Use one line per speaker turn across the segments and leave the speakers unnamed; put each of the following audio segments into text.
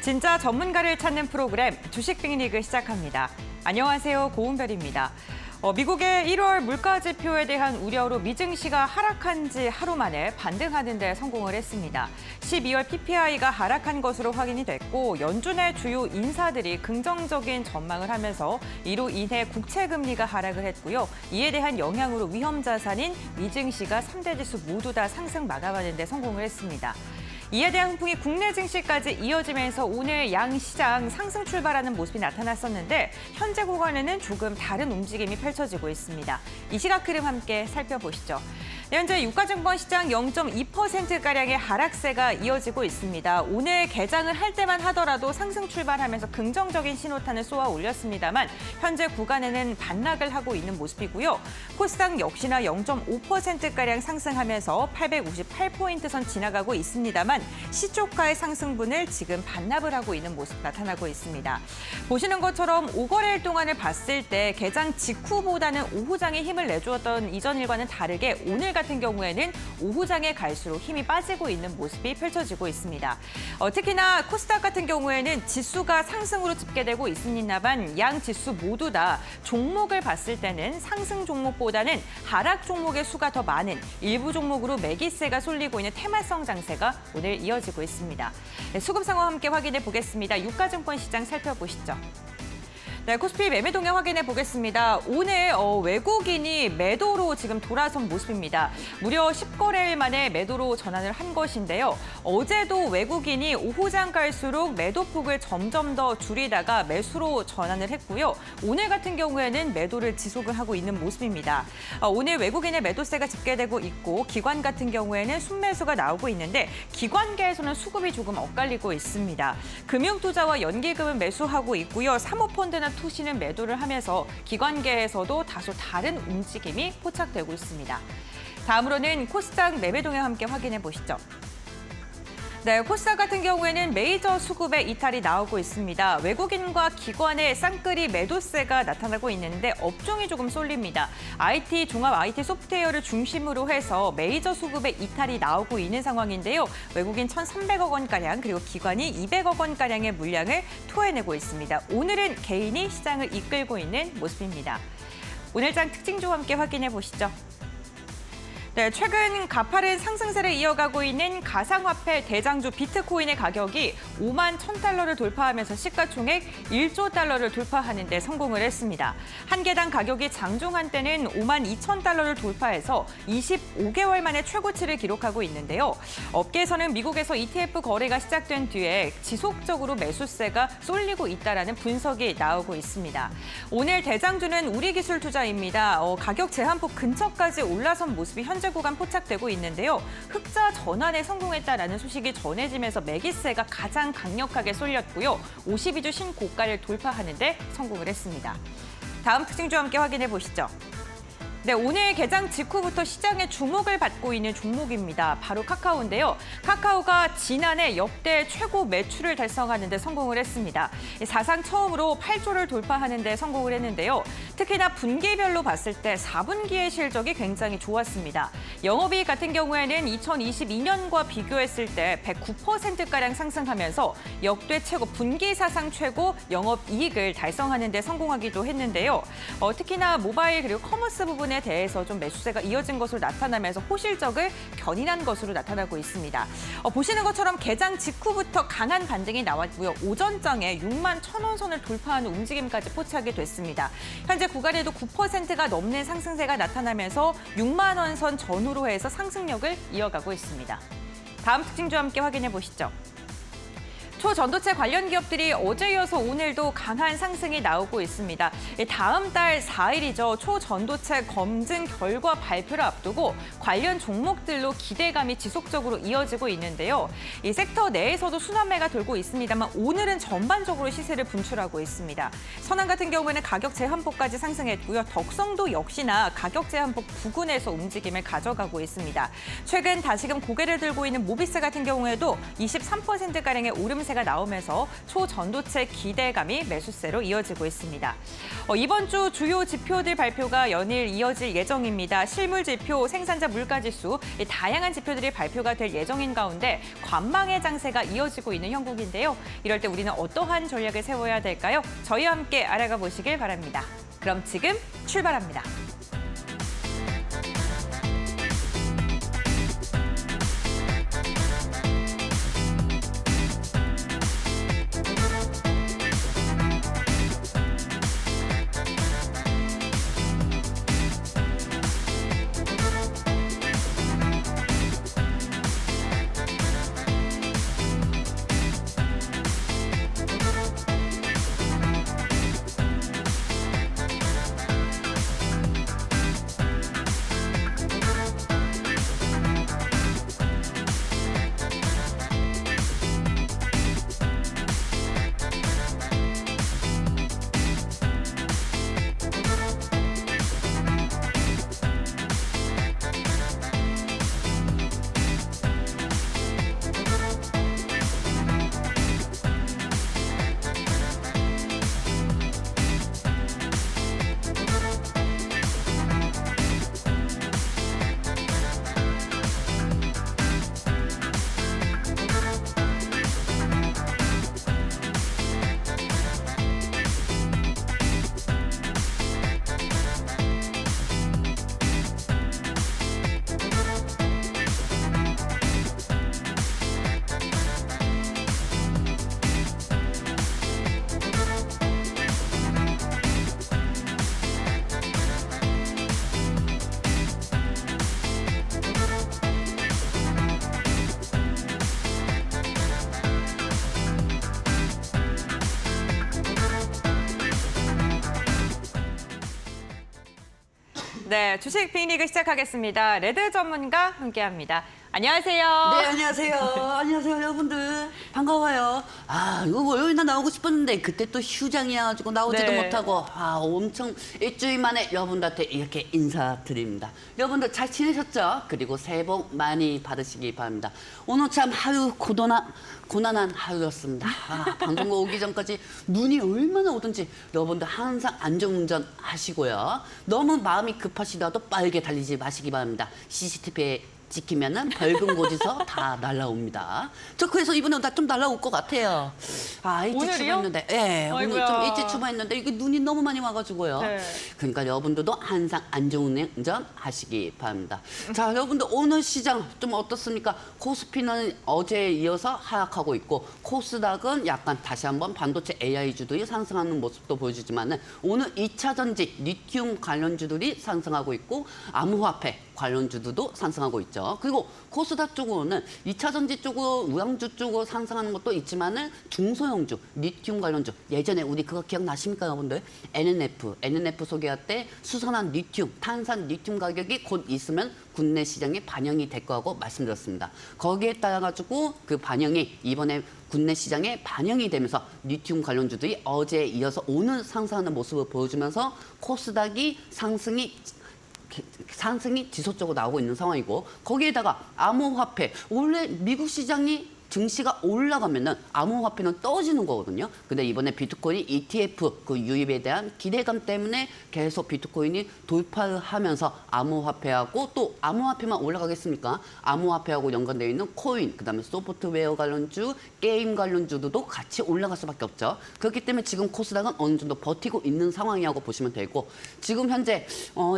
진짜 전문가를 찾는 프로그램 주식 빅리그 시작합니다. 안녕하세요, 고은별입니다. 미국의 1월 물가지표에 대한 우려로 미증시가 하락한 지 하루 만에 반등하는 데 성공을 했습니다. 12월 PPI가 하락한 것으로 확인이 됐고 연준의 주요 인사들이 긍정적인 전망을 하면서 이로 인해 국채금리가 하락을 했고요. 이에 대한 영향으로 위험자산인 미증시가 3대 지수 모두 다 상승 마감하는 데 성공을 했습니다. 이에 대한 훈풍이 국내 증시까지 이어지면서 오늘 양시장 상승 출발하는 모습이 나타났었는데 현재 구간에는 조금 다른 움직임이 펼쳐지고 있습니다. 이 시각 흐름 함께 살펴보시죠. 현재 유가증권 시장 0.2%가량의 하락세가 이어지고 있습니다. 오늘 개장을 할 때만 하더라도 상승 출발하면서 긍정적인 신호탄을 쏘아 올렸습니다만 현재 구간에는 반락을 하고 있는 모습이고요. 코스닥 역시나 0.5%가량 상승하면서 858포인트 선 지나가고 있습니다만 시초가의 상승분을 지금 반납을 하고 있는 모습 나타나고 있습니다. 보시는 것처럼 5거래일 동안을 봤을 때 개장 직후보다는 오후장에 힘을 내주었던 이전 일과는 다르게 오늘 같은 경우에는 오후장에 갈수록 힘이 빠지고 있는 모습이 펼쳐지고 있습니다. 특히나 코스닥 같은 경우에는 지수가 상승으로 집계되고 있습니다만 양 지수 모두 다 종목을 봤을 때는 상승 종목보다는 하락 종목의 수가 더 많은 일부 종목으로 매기세가 쏠리고 있는 테마성 장세가 오늘 이어지고 있습니다. 수급 상황 함께 확인해 보겠습니다. 유가증권 시장 살펴보시죠. 네, 코스피 매매 동향 확인해 보겠습니다. 오늘 외국인이 매도로 지금 돌아선 모습입니다. 무려 10거래일 만에 매도로 전환을 한 것인데요. 어제도 외국인이 오후장 갈수록 매도폭을 점점 더 줄이다가 매수로 전환을 했고요. 오늘 같은 경우에는 매도를 지속을 하고 있는 모습입니다. 오늘 외국인의 매도세가 집계되고 있고 기관 같은 경우에는 순매수가 나오고 있는데 기관계에서는 수급이 조금 엇갈리고 있습니다. 금융투자와 연기금은 매수하고 있고요. 사모펀드나 투시는 매도를 하면서 기관계에서도 다소 다른 움직임이 포착되고 있습니다. 다음으로는 코스닥 매매 동향 함께 확인해 보시죠. 네, 코스닥 같은 경우에는 메이저 수급의 이탈이 나오고 있습니다. 외국인과 기관의 쌍끌이 매도세가 나타나고 있는데 업종이 조금 쏠립니다. IT, 종합 IT 소프트웨어를 중심으로 해서 메이저 수급의 이탈이 나오고 있는 상황인데요. 외국인 1,300억 원가량 그리고 기관이 200억 원가량의 물량을 토해내고 있습니다. 오늘은 개인이 시장을 이끌고 있는 모습입니다. 오늘장 특징주 함께 확인해 보시죠. 네, 최근 가파른 상승세를 이어가고 있는 가상화폐 대장주 비트코인의 가격이 5만 1,000달러를 돌파하면서 시가총액 1조 달러를 돌파하는 데 성공을 했습니다. 한 개당 가격이 장중 한때는 5만 2,000달러를 돌파해서 25개월 만에 최고치를 기록하고 있는데요. 업계에서는 미국에서 ETF 거래가 시작된 뒤에 지속적으로 매수세가 쏠리고 있다는 분석이 나오고 있습니다. 오늘 대장주는 우리기술투자입니다. 가격 제한폭 근처까지 올라선 모습이 현재 구간 포착되고 있는데요. 흑자 전환에 성공했다라는 소식이 전해지면서 매기세가 가장 강력하게 쏠렸고요. 52주 신고가를 돌파하는 데 성공을 했습니다. 다음 특징주 함께 확인해 보시죠. 네, 오늘 개장 직후부터 시장의 주목을 받고 있는 종목입니다. 바로 카카오인데요. 카카오가 지난해 역대 최고 매출을 달성하는 데 성공을 했습니다. 사상 처음으로 8조를 돌파하는 데 성공을 했는데요. 특히나 분기별로 봤을 때 4분기의 실적이 굉장히 좋았습니다. 영업이익 같은 경우에는 2022년과 비교했을 때 109%가량 상승하면서 역대 최고 분기 사상 최고 영업이익을 달성하는 데 성공하기도 했는데요. 특히나 모바일 그리고 커머스 부분에 대해서 좀 매수세가 이어진 것으로 나타나면서 호실적을 견인한 것으로 나타나고 있습니다. 보시는 것처럼 개장 직후부터 강한 반등이 나왔고요. 오전장에 6만 1,000원 선을 돌파하는 움직임까지 포착이 됐습니다. 현재 구간에도 9%가 넘는 상승세가 나타나면서 6만 원 선 전후로 해서 상승력을 이어가고 있습니다. 다음 특징주 함께 확인해 보시죠. 초전도체 관련 기업들이 어제 이어서 오늘도 강한 상승이 나오고 있습니다. 다음 달 4일이죠. 초전도체 검증 결과 발표를 앞두고 관련 종목들로 기대감이 지속적으로 이어지고 있는데요. 이 섹터 내에서도 순환매가 돌고 있습니다만 오늘은 전반적으로 시세를 분출하고 있습니다. 선한 같은 경우에는 가격 제한폭까지 상승했고요. 덕성도 역시나 가격 제한폭 부근에서 움직임을 가져가고 있습니다. 최근 다시금 고개를 들고 있는 모비스 같은 경우에도 23%가량의 오름세 장세가 나오면서 초전도체 기대감이 매수세로 이어지고 있습니다. 이번 주 주요 지표들 발표가 연일 이어질 예정입니다. 실물 지표, 생산자 물가지수, 다양한 지표들이 발표가 될 예정인 가운데 관망의 장세가 이어지고 있는 형국인데요. 이럴 때 우리는 어떠한 전략을 세워야 될까요? 저희와 함께 알아가 보시길 바랍니다. 그럼 지금 출발합니다. 네, 주식 빅리그 시작하겠습니다. 레드 전문가 함께합니다. 안녕하세요.
네, 안녕하세요. 안녕하세요, 여러분들. 반가워요. 이거 월요일날 나오고 싶었는데 그때 또 휴장이어가지고 나오지도
네.
못하고 엄청 일주일 만에 여러분들한테 이렇게 인사드립니다. 여러분들 잘 지내셨죠? 그리고 새해 복 많이 받으시기 바랍니다. 오늘 참 하루 고난한 하루였습니다. 방송국 오기 전까지 눈이 얼마나 오든지 여러분들 항상 안전운전 하시고요. 너무 마음이 급하시더라도 빠르게 달리지 마시기 바랍니다. CCTV에 찍히면은 벌금 고지서 다 날라옵니다. 저 그래서 이번에 나 좀 날라올 것 같아요. 일찍
오늘이요?
출발했는데, 네, 오늘
아이고야.
좀 일찍 출발했는데 이게 눈이 너무 많이 와가지고요.
네.
그러니까 여러분들도 항상 안전운전 하시기 바랍니다. 자, 여러분들 오늘 시장 좀 어떻습니까? 코스피는 어제에 이어서 하락하고 있고 코스닥은 약간 다시 한번 반도체 AI주들이 상승하는 모습도 보여주지만은 오늘 2차 전지 리튬 관련주들이 상승하고 있고 암호화폐 관련주들도 상승하고 있죠. 그리고 코스닥 쪽으로는 2차 전지 쪽으로 우량주 쪽으로 상승하는 것도 있지만은 중소형주, 리튬 관련주 예전에 우리 그거 기억나십니까 여러분들? NNF 소개할 때 수선한 리튬, 탄산 리튬 가격이 곧 있으면 국내 시장에 반영이 될 거라고 말씀드렸습니다. 거기에 따라 가지고 그 반영이 이번에 국내 시장에 반영이 되면서 리튬 관련주들이 어제에 이어서 오늘 상승하는 모습을 보여주면서 코스닥이 상승이 지속적으로 나오고 있는 상황이고 거기에다가 암호화폐 원래 미국 시장이 증시가 올라가면은 암호화폐는 떨어지는 거거든요. 근데 이번에 비트코인 ETF 그 유입에 대한 기대감 때문에 계속 비트코인이 돌파를 하면서 암호화폐하고 또 암호화폐만 올라가겠습니까? 암호화폐하고 연관되어 있는 코인, 그다음에 소프트웨어 관련주, 게임 관련주도 같이 올라갈 수밖에 없죠. 그렇기 때문에 지금 코스닥은 어느 정도 버티고 있는 상황이라고 보시면 되고 지금 현재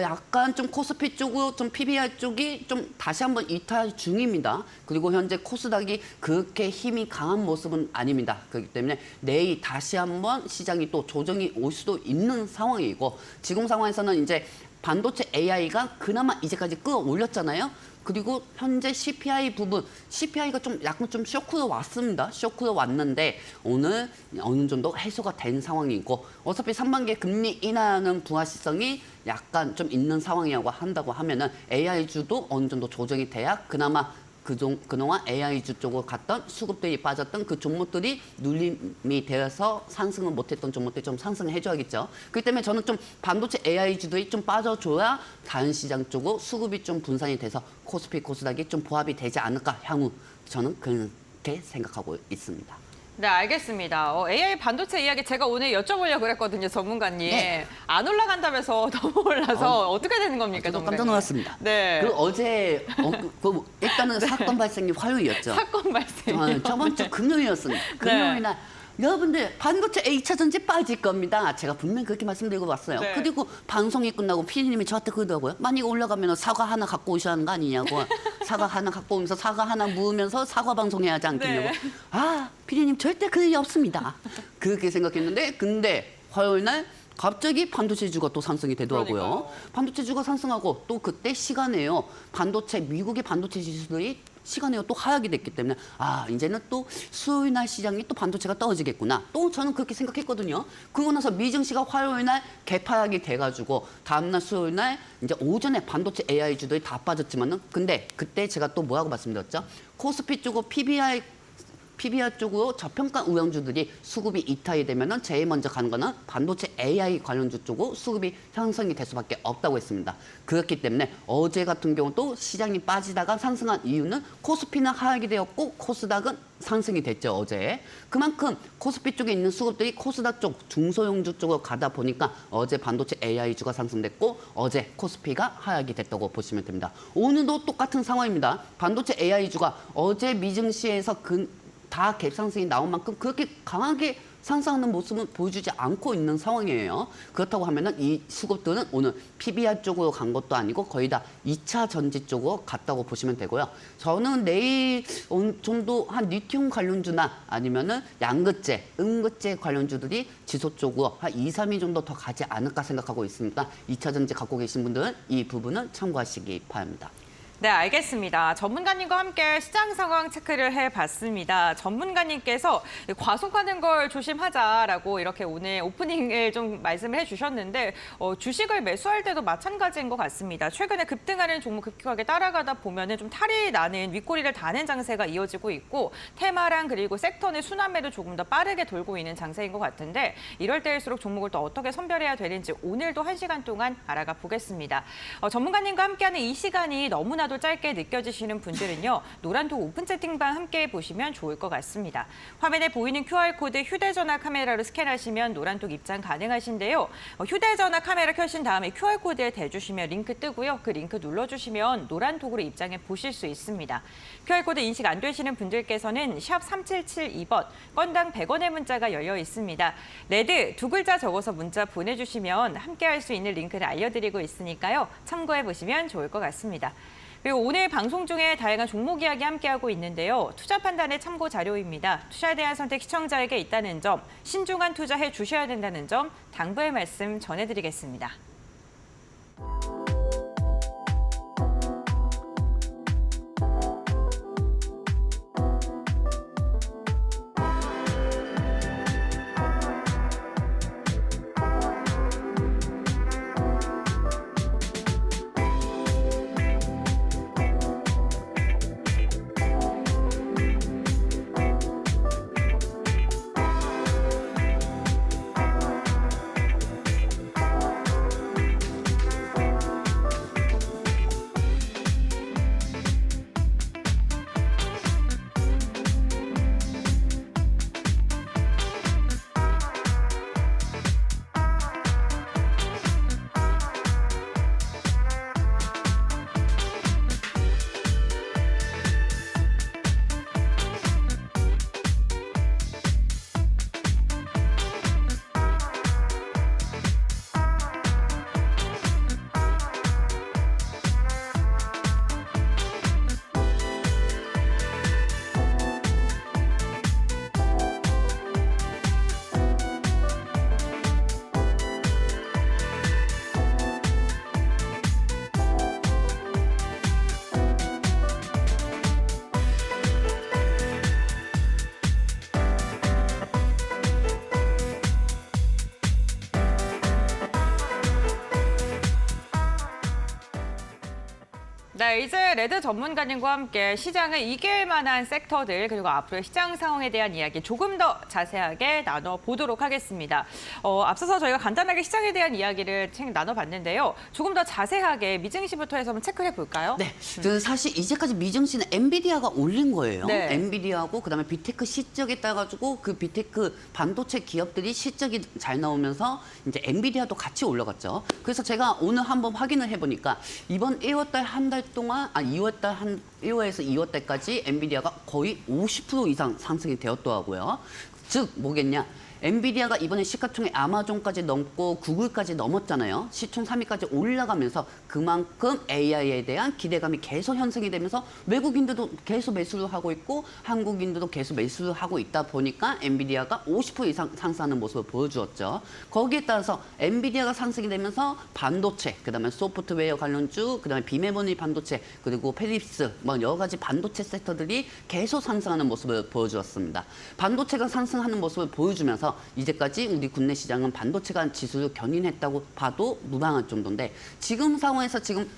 약간 좀 코스피 쪽으로 좀 PBR 쪽이 좀 다시 한번 이탈 중입니다. 그리고 현재 코스닥이 그렇게 힘이 강한 모습은 아닙니다. 그렇기 때문에 내일 다시 한번 시장이 또 조정이 올 수도 있는 상황이고 지금 상황에서는 이제 반도체 AI가 그나마 이제까지 끌어올렸잖아요. 그리고 현재 CPI 부분, CPI가 좀 약간 좀 쇼크로 왔습니다. 쇼크로 왔는데 오늘 어느 정도 해소가 된 상황이고 어차피 3반기 금리 인하하는 불확실성이 약간 좀 있는 상황이라고 한다고 하면은 AI주도 어느 정도 조정이 돼야 그나마 그동안 AI주 쪽으로 갔던 수급들이 빠졌던 그 종목들이 눌림이 되어서 상승을 못했던 종목들이 좀 상승해줘야겠죠. 그렇기 때문에 저는 좀 반도체 AI주들이 좀 빠져줘야 다른 시장 쪽으로 수급이 좀 분산이 돼서 코스피, 코스닥이 좀 보합이 되지 않을까 향후 저는 그렇게 생각하고 있습니다.
네, 알겠습니다. AI 반도체 이야기 제가 오늘 여쭤보려고 그랬거든요, 전문가님.
네.
안 올라간다면서 너무 올라서 어떻게 되는 겁니까,
저도
전문가님?
깜짝 놀랐습니다.
네.
그 어제 일단은 사건 발생이 화요일이었죠.
사건 발생.
저번 주 금요일이었습니다. 금요일 날 여러분들 반도체 A차 전지 빠질 겁니다. 제가 분명히 그렇게 말씀드리고 왔어요.
네.
그리고 방송이 끝나고 피디님이 저한테 그러더라고요. 만약에 올라가면 사과 하나 갖고 오셔야 하는 거 아니냐고. 사과 하나 갖고 오면서 사과 하나 무으면서 사과 방송해야 하지 않겠냐고.
네.
아, 피디님 절대 그럴 일 없습니다. 그렇게 생각했는데 근데 화요일 날 갑자기 반도체 주가 또 상승이 되더라고요.
그러니까요.
반도체 주가 상승하고 또 그때 시간에요. 미국의 반도체 지수들이 시간에요 또 하락이 됐기 때문에 이제는 또 수요일 날 시장이 또 반도체가 떨어지겠구나. 또 저는 그렇게 생각했거든요. 그러고 나서 미증시가 화요일 날 개파락이 돼가지고 다음날 수요일 날 이제 오전에 반도체 AI주들이 다 빠졌지만은 근데 그때 제가 또 뭐라고 말씀드렸죠? 코스피 쪽으로 PBR 쪽으로 저평가 우량주들이 수급이 이탈이 되면은 제일 먼저 가는 거는 반도체 AI 관련주 쪽으로 수급이 형성이 될 수밖에 없다고 했습니다. 그렇기 때문에 어제 같은 경우도 시장이 빠지다가 상승한 이유는 코스피는 하락이 되었고 코스닥은 상승이 됐죠, 어제. 그만큼 코스피 쪽에 있는 수급들이 코스닥 쪽, 중소형주 쪽으로 가다 보니까 어제 반도체 AI주가 상승됐고 어제 코스피가 하락이 됐다고 보시면 됩니다. 오늘도 똑같은 상황입니다. 반도체 AI주가 어제 미증시에서 다 갭상승이 나온 만큼 그렇게 강하게 상승하는 모습은 보여주지 않고 있는 상황이에요. 그렇다고 하면은 이 수급들은 오늘 PBR 쪽으로 간 것도 아니고 거의 다 2차 전지 쪽으로 갔다고 보시면 되고요. 저는 내일 좀 더 한 리튬 관련주나 아니면은 양극재, 음극재 관련주들이 지수 쪽으로 한 2, 3위 정도 더 가지 않을까 생각하고 있으니까 2차 전지 갖고 계신 분들은 이 부분은 참고하시기 바랍니다.
네, 알겠습니다. 전문가님과 함께 시장 상황 체크를 해봤습니다. 전문가님께서 과속하는 걸 조심하자라고 이렇게 오늘 오프닝을 좀 말씀을 해주셨는데 주식을 매수할 때도 마찬가지인 것 같습니다. 최근에 급등하는 종목 급격하게 따라가다 보면은 좀 탈이 나는 윗꼬리를 다는 장세가 이어지고 있고 테마랑 그리고 섹터 내 순환매도 조금 더 빠르게 돌고 있는 장세인 것 같은데 이럴 때일수록 종목을 또 어떻게 선별해야 되는지 오늘도 1시간 동안 알아가 보겠습니다. 전문가님과 함께하는 이 시간이 너무나도 짧게 느껴지시는 분들은요. 노란톡 오픈 채팅방 함께 보시면 좋을 것 같습니다. 화면에 보이는 QR코드 휴대전화 카메라로 스캔하시면 노란톡 입장 가능하신데요. 휴대전화 카메라 켜신 다음에 QR코드에 대주시면 링크 뜨고요. 그 링크 눌러주시면 노란톡으로 입장해 보실 수 있습니다. QR코드 인식 안 되시는 분들께서는 샵 3772번, 건당 100원의 문자가 열려 있습니다. 레드 두 글자 적어서 문자 보내주시면 함께할 수 있는 링크를 알려드리고 있으니까요. 참고해 보시면 좋을 것 같습니다. 그리고 오늘 방송 중에 다양한 종목 이야기 함께하고 있는데요. 투자 판단의 참고 자료입니다. 투자에 대한 선택 시청자에게 있다는 점, 신중한 투자해 주셔야 된다는 점 당부의 말씀 전해드리겠습니다. 네, 이제 레드 전문가님과 함께 시장을 이길 만한 섹터들 그리고 앞으로의 시장 상황에 대한 이야기 조금 더 자세하게 나눠보도록 하겠습니다. 앞서서 저희가 간단하게 시장에 대한 이야기를 나눠봤는데요. 조금 더 자세하게 미증시부터 해서 한번 체크를 해볼까요?
네, 그 사실 이제까지 미증시는 엔비디아가 올린 거예요.
네.
엔비디아하고 그다음에 빅테크 실적에 따라가지고 그 빅테크 반도체 기업들이 실적이 잘 나오면서 이제 엔비디아도 같이 올라갔죠. 그래서 제가 오늘 한번 확인을 해보니까 이번 1월달 한 달 동안, 2월달 1월에서 2월달까지 엔비디아가 거의 50% 이상 상승이 되었더라고요. 즉 뭐겠냐? 엔비디아가 이번에 시가총액 아마존까지 넘고 구글까지 넘었잖아요. 시총 3위까지 올라가면서 그만큼 AI에 대한 기대감이 계속 형성이 되면서 외국인들도 계속 매수를 하고 있고 한국인들도 계속 매수를 하고 있다 보니까 엔비디아가 50% 이상 상승하는 모습을 보여주었죠. 거기에 따라서 엔비디아가 상승이 되면서 반도체, 그다음에 소프트웨어 관련주, 그다음에 비메모리 반도체, 그리고 펠립스, 뭐 여러 가지 반도체 섹터들이 계속 상승하는 모습을 보여주었습니다. 반도체가 상승하는 모습을 보여주면서 이제까지 우리 국내 시장은 반도체가 지수를 견인했다고 봐도 무방할 정도인데 지금 상황에서 지금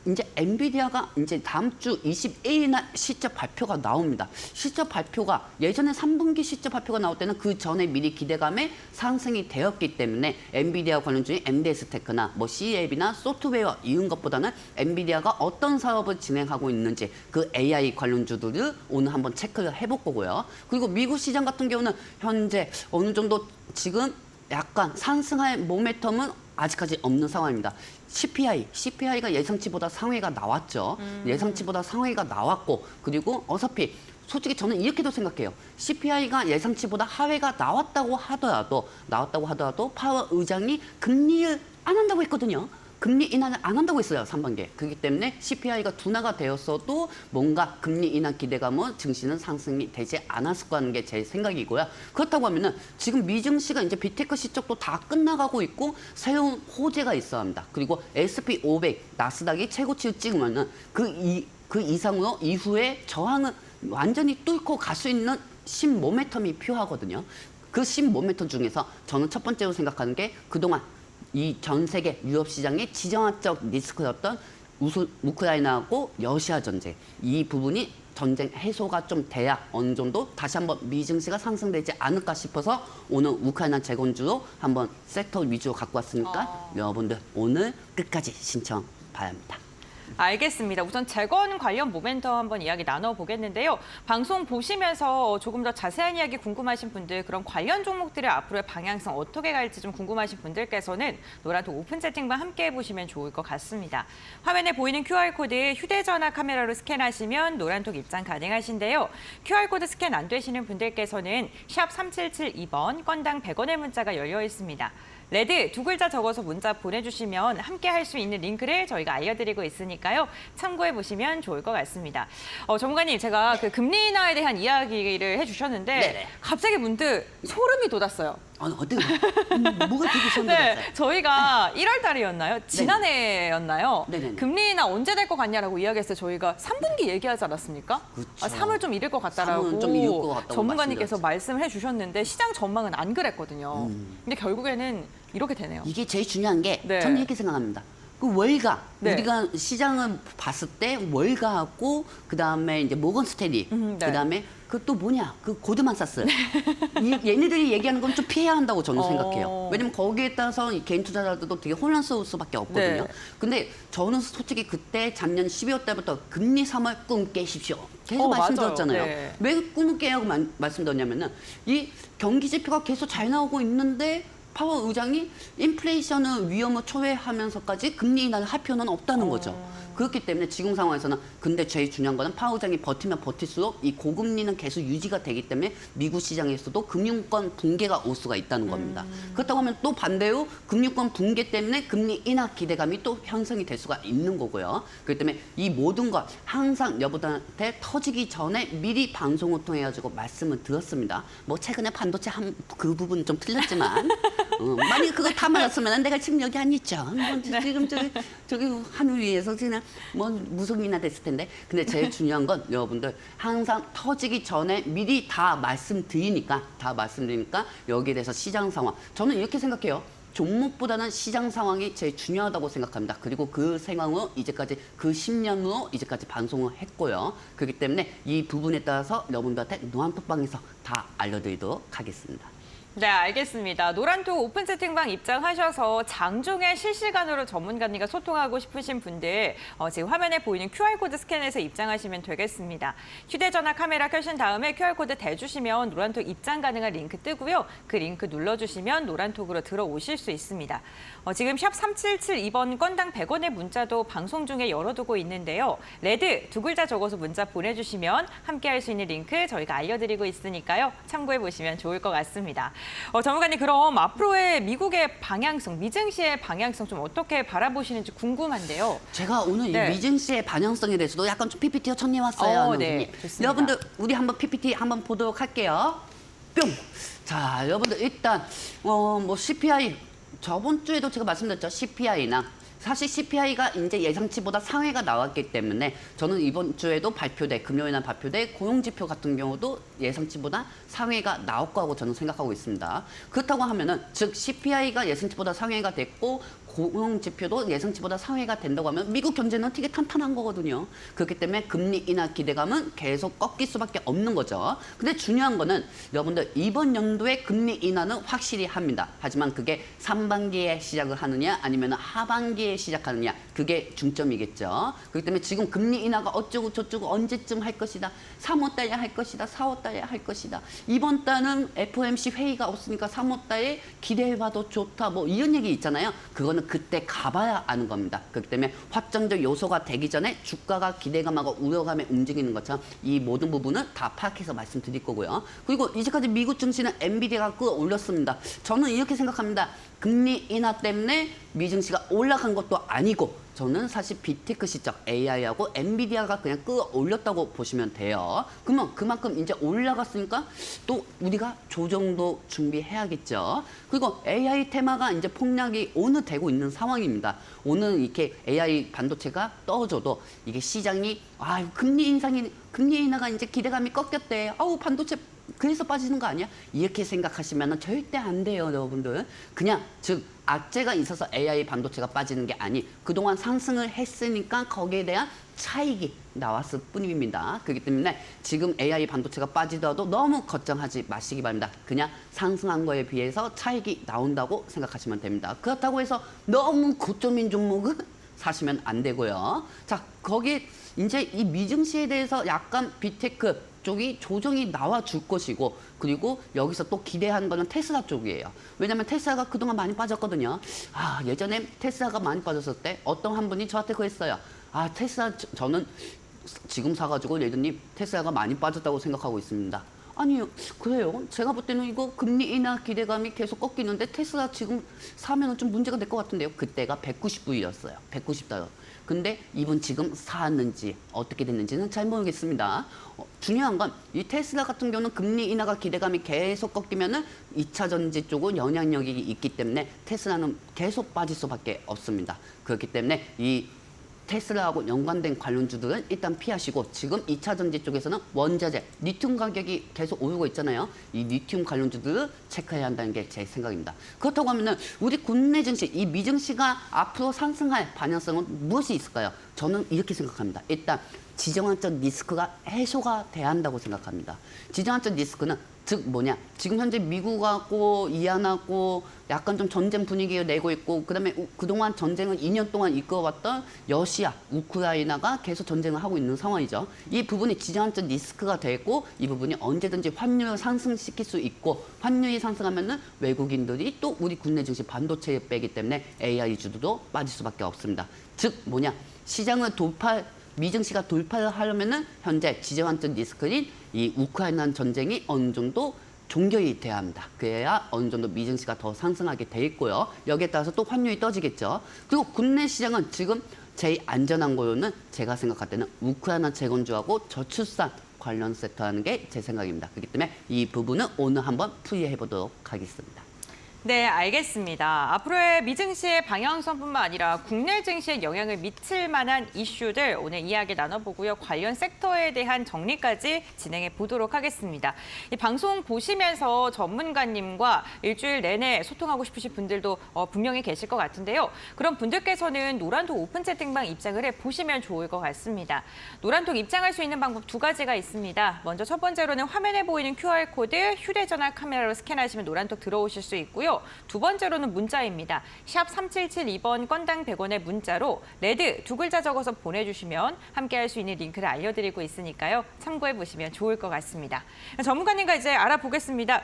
이제 엔비디아가 이제 다음 주 21일날 실적 발표가 나옵니다. 실적 발표가 예전에 3분기 실적 발표가 나올 때는 그 전에 미리 기대감에 상승이 되었기 때문에 엔비디아 관련주인 MDS테크나 뭐 CLB나 소프트웨어 이런 것보다는 엔비디아가 어떤 사업을 진행하고 있는지 그 AI 관련주들을 오늘 한번 체크를 해볼 거고요. 그리고 미국 시장 같은 경우는 현재 어느 정도 지금 약간 상승할 모멘텀은 아직까지 없는 상황입니다. CPI가 예상치보다 상회가 나왔죠. 예상치보다 상회가 나왔고 그리고 어차피 솔직히 저는 이렇게도 생각해요. CPI가 예상치보다 하회가 나왔다고 하더라도 파월 의장이 금리를 안 한다고 했거든요. 금리 인하를 안 한다고 했어요, 3반기에. 그렇기 때문에 CPI가 둔화가 되었어도 뭔가 금리 인하 기대감은 증시는 상승이 되지 않았을 거라는 게 제 생각이고요. 그렇다고 하면은 지금 미증시가 이제 빅테크 실적도 다 끝나가고 있고 새로운 호재가 있어야 합니다. 그리고 S&P 500, 나스닥이 최고치를 찍으면은 그 이상으로 이후에 저항을 완전히 뚫고 갈 수 있는 신모멘텀이 필요하거든요. 그 신모멘텀 중에서 저는 첫 번째로 생각하는 게 그동안 이 전 세계 유럽 시장의 지정학적 리스크였던 우크라이나하고 러시아 전쟁 이 부분이 전쟁 해소가 좀 돼야 어느 정도 다시 한번 미증시가 상승되지 않을까 싶어서 오늘 우크라이나 재건주로 한번 섹터 위주로 갖고 왔으니까 여러분들 오늘 끝까지 신청 바랍니다.
알겠습니다. 우선 재건 관련 모멘텀 한번 이야기 나눠보겠는데요. 방송 보시면서 조금 더 자세한 이야기 궁금하신 분들, 그런 관련 종목들의 앞으로의 방향성 어떻게 갈지 좀 궁금하신 분들께서는 노란톡 오픈 채팅방 함께 해보시면 좋을 것 같습니다. 화면에 보이는 QR코드 휴대전화 카메라로 스캔하시면 노란톡 입장 가능하신데요. QR코드 스캔 안 되시는 분들께서는 샵 3772번 건당 100원의 문자가 열려 있습니다. 레드 두 글자 적어서 문자 보내주시면 함께 할 수 있는 링크를 저희가 알려드리고 있으니까요. 참고해 보시면 좋을 것 같습니다. 전문가님, 제가 그 금리 인하에 대한 이야기를 해주셨는데
네네.
갑자기 문득 소름이 돋았어요.
어떻게 뭐가 되게 손
네,
들었어요?
저희가 1월 달이었나요? 지난해였나요?
네네네.
금리 인하 언제 될 것 같냐라고 이야기했어요. 저희가 3분기 얘기하지 않았습니까?
그쵸.
3월 좀 이를 것 같다라고
3월 좀 이를 것 같다고
전문가님께서 말씀을 해주셨는데 시장 전망은 안 그랬거든요. 근데 결국에는 이렇게 되네요.
이게 제일 중요한 게
네.
저는 이렇게 생각합니다. 그 월가
네.
우리가 시장을 봤을 때 월가하고 그다음에 이제 모건 스탠리
네.
그다음에 그 또 뭐냐 그 고드만사스 얘네들이 얘기하는 건 좀 피해야 한다고 저는 생각해요. 왜냐면 거기에 따라서 이 개인 투자자들도 되게 혼란스러울 수밖에 없거든요.
네.
근데 저는 솔직히 그때 작년 12월 달부터 금리 3월 꿈 깨십시오. 계속 말씀드렸잖아요.
네.
왜 꿈을 깨라고 말씀드렸냐면은 이 경기 지표가 계속 잘 나오고 있는데 파월 의장이 인플레이션을 위험을 초래하면서까지 금리 인하를 할 필요는 없다는 거죠. 그렇기 때문에 지금 상황에서는 근데 제일 중요한 거는 파월 의장이 버티면 버틸수록 이 고금리는 계속 유지가 되기 때문에 미국 시장에서도 금융권 붕괴가 올 수가 있다는 겁니다. 그렇다고 하면 또 반대로 금융권 붕괴 때문에 금리 인하 기대감이 또 형성이 될 수가 있는 거고요. 그렇기 때문에 이 모든 것 항상 여러분한테 터지기 전에 미리 방송을 통해 가지고 말씀을 드렸습니다. 뭐 최근에 반도체 그 부분 좀 틀렸지만 만약에 그거 다 맞았으면 내가 지금 여기 안 있죠. 뭐 지금 저기 하늘 위에서 그냥 뭐 무속이나 됐을 텐데. 근데 제일 중요한 건 여러분들 항상 터지기 전에 미리 다 말씀드리니까 여기에 대해서 시장 상황. 저는 이렇게 생각해요. 종목보다는 시장 상황이 제일 중요하다고 생각합니다. 그리고 그 상황으로 이제까지 그 10년으로 이제까지 방송을 했고요. 그렇기 때문에 이 부분에 따라서 여러분들한테 노란톡방에서 다 알려드리도록 하겠습니다.
네, 알겠습니다. 노란톡 오픈 채팅방 입장하셔서 장중에 실시간으로 전문가님과 소통하고 싶으신 분들 지금 화면에 보이는 QR코드 스캔해서 입장하시면 되겠습니다. 휴대전화 카메라 켜신 다음에 QR코드 대주시면 노란톡 입장 가능한 링크 뜨고요. 그 링크 눌러주시면 노란톡으로 들어오실 수 있습니다. 지금 샵 3772번 건당 100원의 문자도 방송 중에 열어두고 있는데요. 레드 두 글자 적어서 문자 보내주시면 함께할 수 있는 링크 저희가 알려드리고 있으니까요. 참고해보시면 좋을 것 같습니다. 전문가님, 그럼 앞으로의 미국의 방향성, 미증시의 방향성 좀 어떻게 바라보시는지 궁금한데요.
제가 오늘
네.
이 미증시의 방향성에 대해서도 약간 좀 PPT가 정리해왔어요.
네, 좋습니다.
여러분들 우리 한번 PPT 한번 보도록 할게요. 뿅. 자, 여러분들 일단 뭐 CPI 저번 주에도 제가 말씀드렸죠. CPI나 사실 CPI가 이제 예상치보다 상회가 나왔기 때문에 저는 이번 주에도 금요일 날 발표될 고용지표 같은 경우도 예상치보다 상회가 나올 거라고 저는 생각하고 있습니다. 그렇다고 하면은 즉 CPI가 예상치보다 상회가 됐고 고용지표도 예상치보다 상회가 된다고 하면 미국 경제는 되게 탄탄한 거거든요. 그렇기 때문에 금리 인하 기대감은 계속 꺾일 수밖에 없는 거죠. 근데 중요한 거는 여러분들 이번 연도에 금리 인하는 확실히 합니다. 하지만 그게 상반기에 시작을 하느냐 아니면 하반기에 시작하느냐 그게 중점이겠죠. 그렇기 때문에 지금 금리 인하가 어쩌고 저쩌고 언제쯤 할 것이다. 3월 달에 할 것이다. 4월 달에 할 것이다. 이번 달은 FOMC 회의가 없으니까 3월 달에 기대해봐도 좋다. 뭐 이런 얘기 있잖아요. 그거는 그때 가봐야 아는 겁니다. 그렇기 때문에 확정적 요소가 되기 전에 주가가 기대감하고 우려감에 움직이는 것처럼 이 모든 부분을 다 파악해서 말씀드릴 거고요. 그리고 이제까지 미국 증시는 엔비디아가 끌어올렸습니다. 저는 이렇게 생각합니다. 금리 인하 때문에 미증시가 올라간 것도 아니고 저는 사실 빅테크 시적 AI하고 엔비디아가 그냥 끌어올렸다고 보시면 돼요. 그러면 그만큼 이제 올라갔으니까 또 우리가 조정도 준비해야겠죠. 그리고 AI 테마가 이제 폭락이 오늘 되고 있는 상황입니다. 오늘 이렇게 AI 반도체가 떨어져도 이게 시장이 금리 인하가 이제 기대감이 꺾였대. 반도체 그래서 빠지는 거 아니야? 이렇게 생각하시면 절대 안 돼요, 여러분들. 그냥 즉 악재가 있어서 AI 반도체가 빠지는 게 아니 그동안 상승을 했으니까 거기에 대한 차익이 나왔을 뿐입니다. 그렇기 때문에 지금 AI 반도체가 빠지더라도 너무 걱정하지 마시기 바랍니다. 그냥 상승한 거에 비해서 차익이 나온다고 생각하시면 됩니다. 그렇다고 해서 너무 고점인 종목은 사시면 안 되고요. 자, 거기에 이제 이 미증시에 대해서 약간 빅테크 쪽이 조정이 나와 줄 것이고 그리고 여기서 또 기대하는 거는 테슬라 쪽이에요. 왜냐하면 테슬라가 그동안 많이 빠졌거든요. 예전에 테슬라가 많이 빠졌을 때 어떤 한 분이 저한테 그랬어요. 테슬라 저는 지금 사가지고 레드님 테슬라가 많이 빠졌다고 생각하고 있습니다. 아니요, 그래요. 제가 볼 때는 이거 금리 인하 기대감이 계속 꺾이는데 테슬라 지금 사면은 좀 문제가 될 것 같은데요. 그때가 190불이었어요. 190달러. 근데 이분 지금 샀는지 어떻게 됐는지는 잘 모르겠습니다. 중요한 건 이 테슬라 같은 경우는 금리 인하가 기대감이 계속 꺾이면은 2차 전지 쪽은 영향력이 있기 때문에 테슬라는 계속 빠질 수밖에 없습니다. 그렇기 때문에 이 테슬라하고 연관된 관련주들은 일단 피하시고 지금 2차 전지 쪽에서는 원자재, 리튬 가격이 계속 오르고 있잖아요. 이 리튬 관련주들을 체크해야 한다는 게 제 생각입니다. 그렇다고 하면은 우리 국내 증시, 이 미증시가 앞으로 상승할 방향성은 무엇이 있을까요? 저는 이렇게 생각합니다. 일단 지정학적 리스크가 해소가 돼야 한다고 생각합니다. 지정학적 리스크는 즉 뭐냐? 지금 현재 미국하고 이란하고 약간 좀 전쟁 분위기를 내고 있고 그다음에 그동안 전쟁을 2년 동안 이끌어왔던 러시아, 우크라이나가 계속 전쟁을 하고 있는 상황이죠. 이 부분이 지정학적 리스크가 되고 이 부분이 언제든지 환율을 상승시킬 수 있고 환율이 상승하면은 외국인들이 또 우리 국내 증시 반도체에 빼기 때문에 AI 주도도 빠질 수밖에 없습니다. 즉 뭐냐? 시장을 미증시가 돌파를 하려면은 현재 지정학적 리스크인 이 우크라이나 전쟁이 어느 정도 종결이 돼야 합니다. 그래야 어느 정도 미증시가 더 상승하게 돼 있고요. 여기에 따라서 또 환율이 떠지겠죠. 그리고 국내 시장은 지금 제일 안전한 거로는 제가 생각할 때는 우크라이나 재건주하고 저출산 관련 섹터라는 게 제 생각입니다. 그렇기 때문에 이 부분은 오늘 한번 풀이해 보도록 하겠습니다.
네, 알겠습니다. 앞으로의 미증시의 방향성뿐만 아니라 국내 증시에 영향을 미칠 만한 이슈들 오늘 이야기 나눠보고요. 관련 섹터에 대한 정리까지 진행해 보도록 하겠습니다. 이 방송 보시면서 전문가님과 일주일 내내 소통하고 싶으신 분들도 분명히 계실 것 같은데요. 그런 분들께서는 노란톡 오픈 채팅방 입장을 해 보시면 좋을 것 같습니다. 노란톡 입장할 수 있는 방법 두 가지가 있습니다. 먼저 첫 번째로는 화면에 보이는 QR코드 휴대전화 카메라로 스캔하시면 노란톡 들어오실 수 있고요. 두 번째로는 문자입니다. 샵 3772번 건당 100원의 문자로 레드 두 글자 적어서 보내주시면 함께할 수 있는 링크를 알려드리고 있으니까요. 참고해보시면 좋을 것 같습니다. 전문가님과 이제 알아보겠습니다.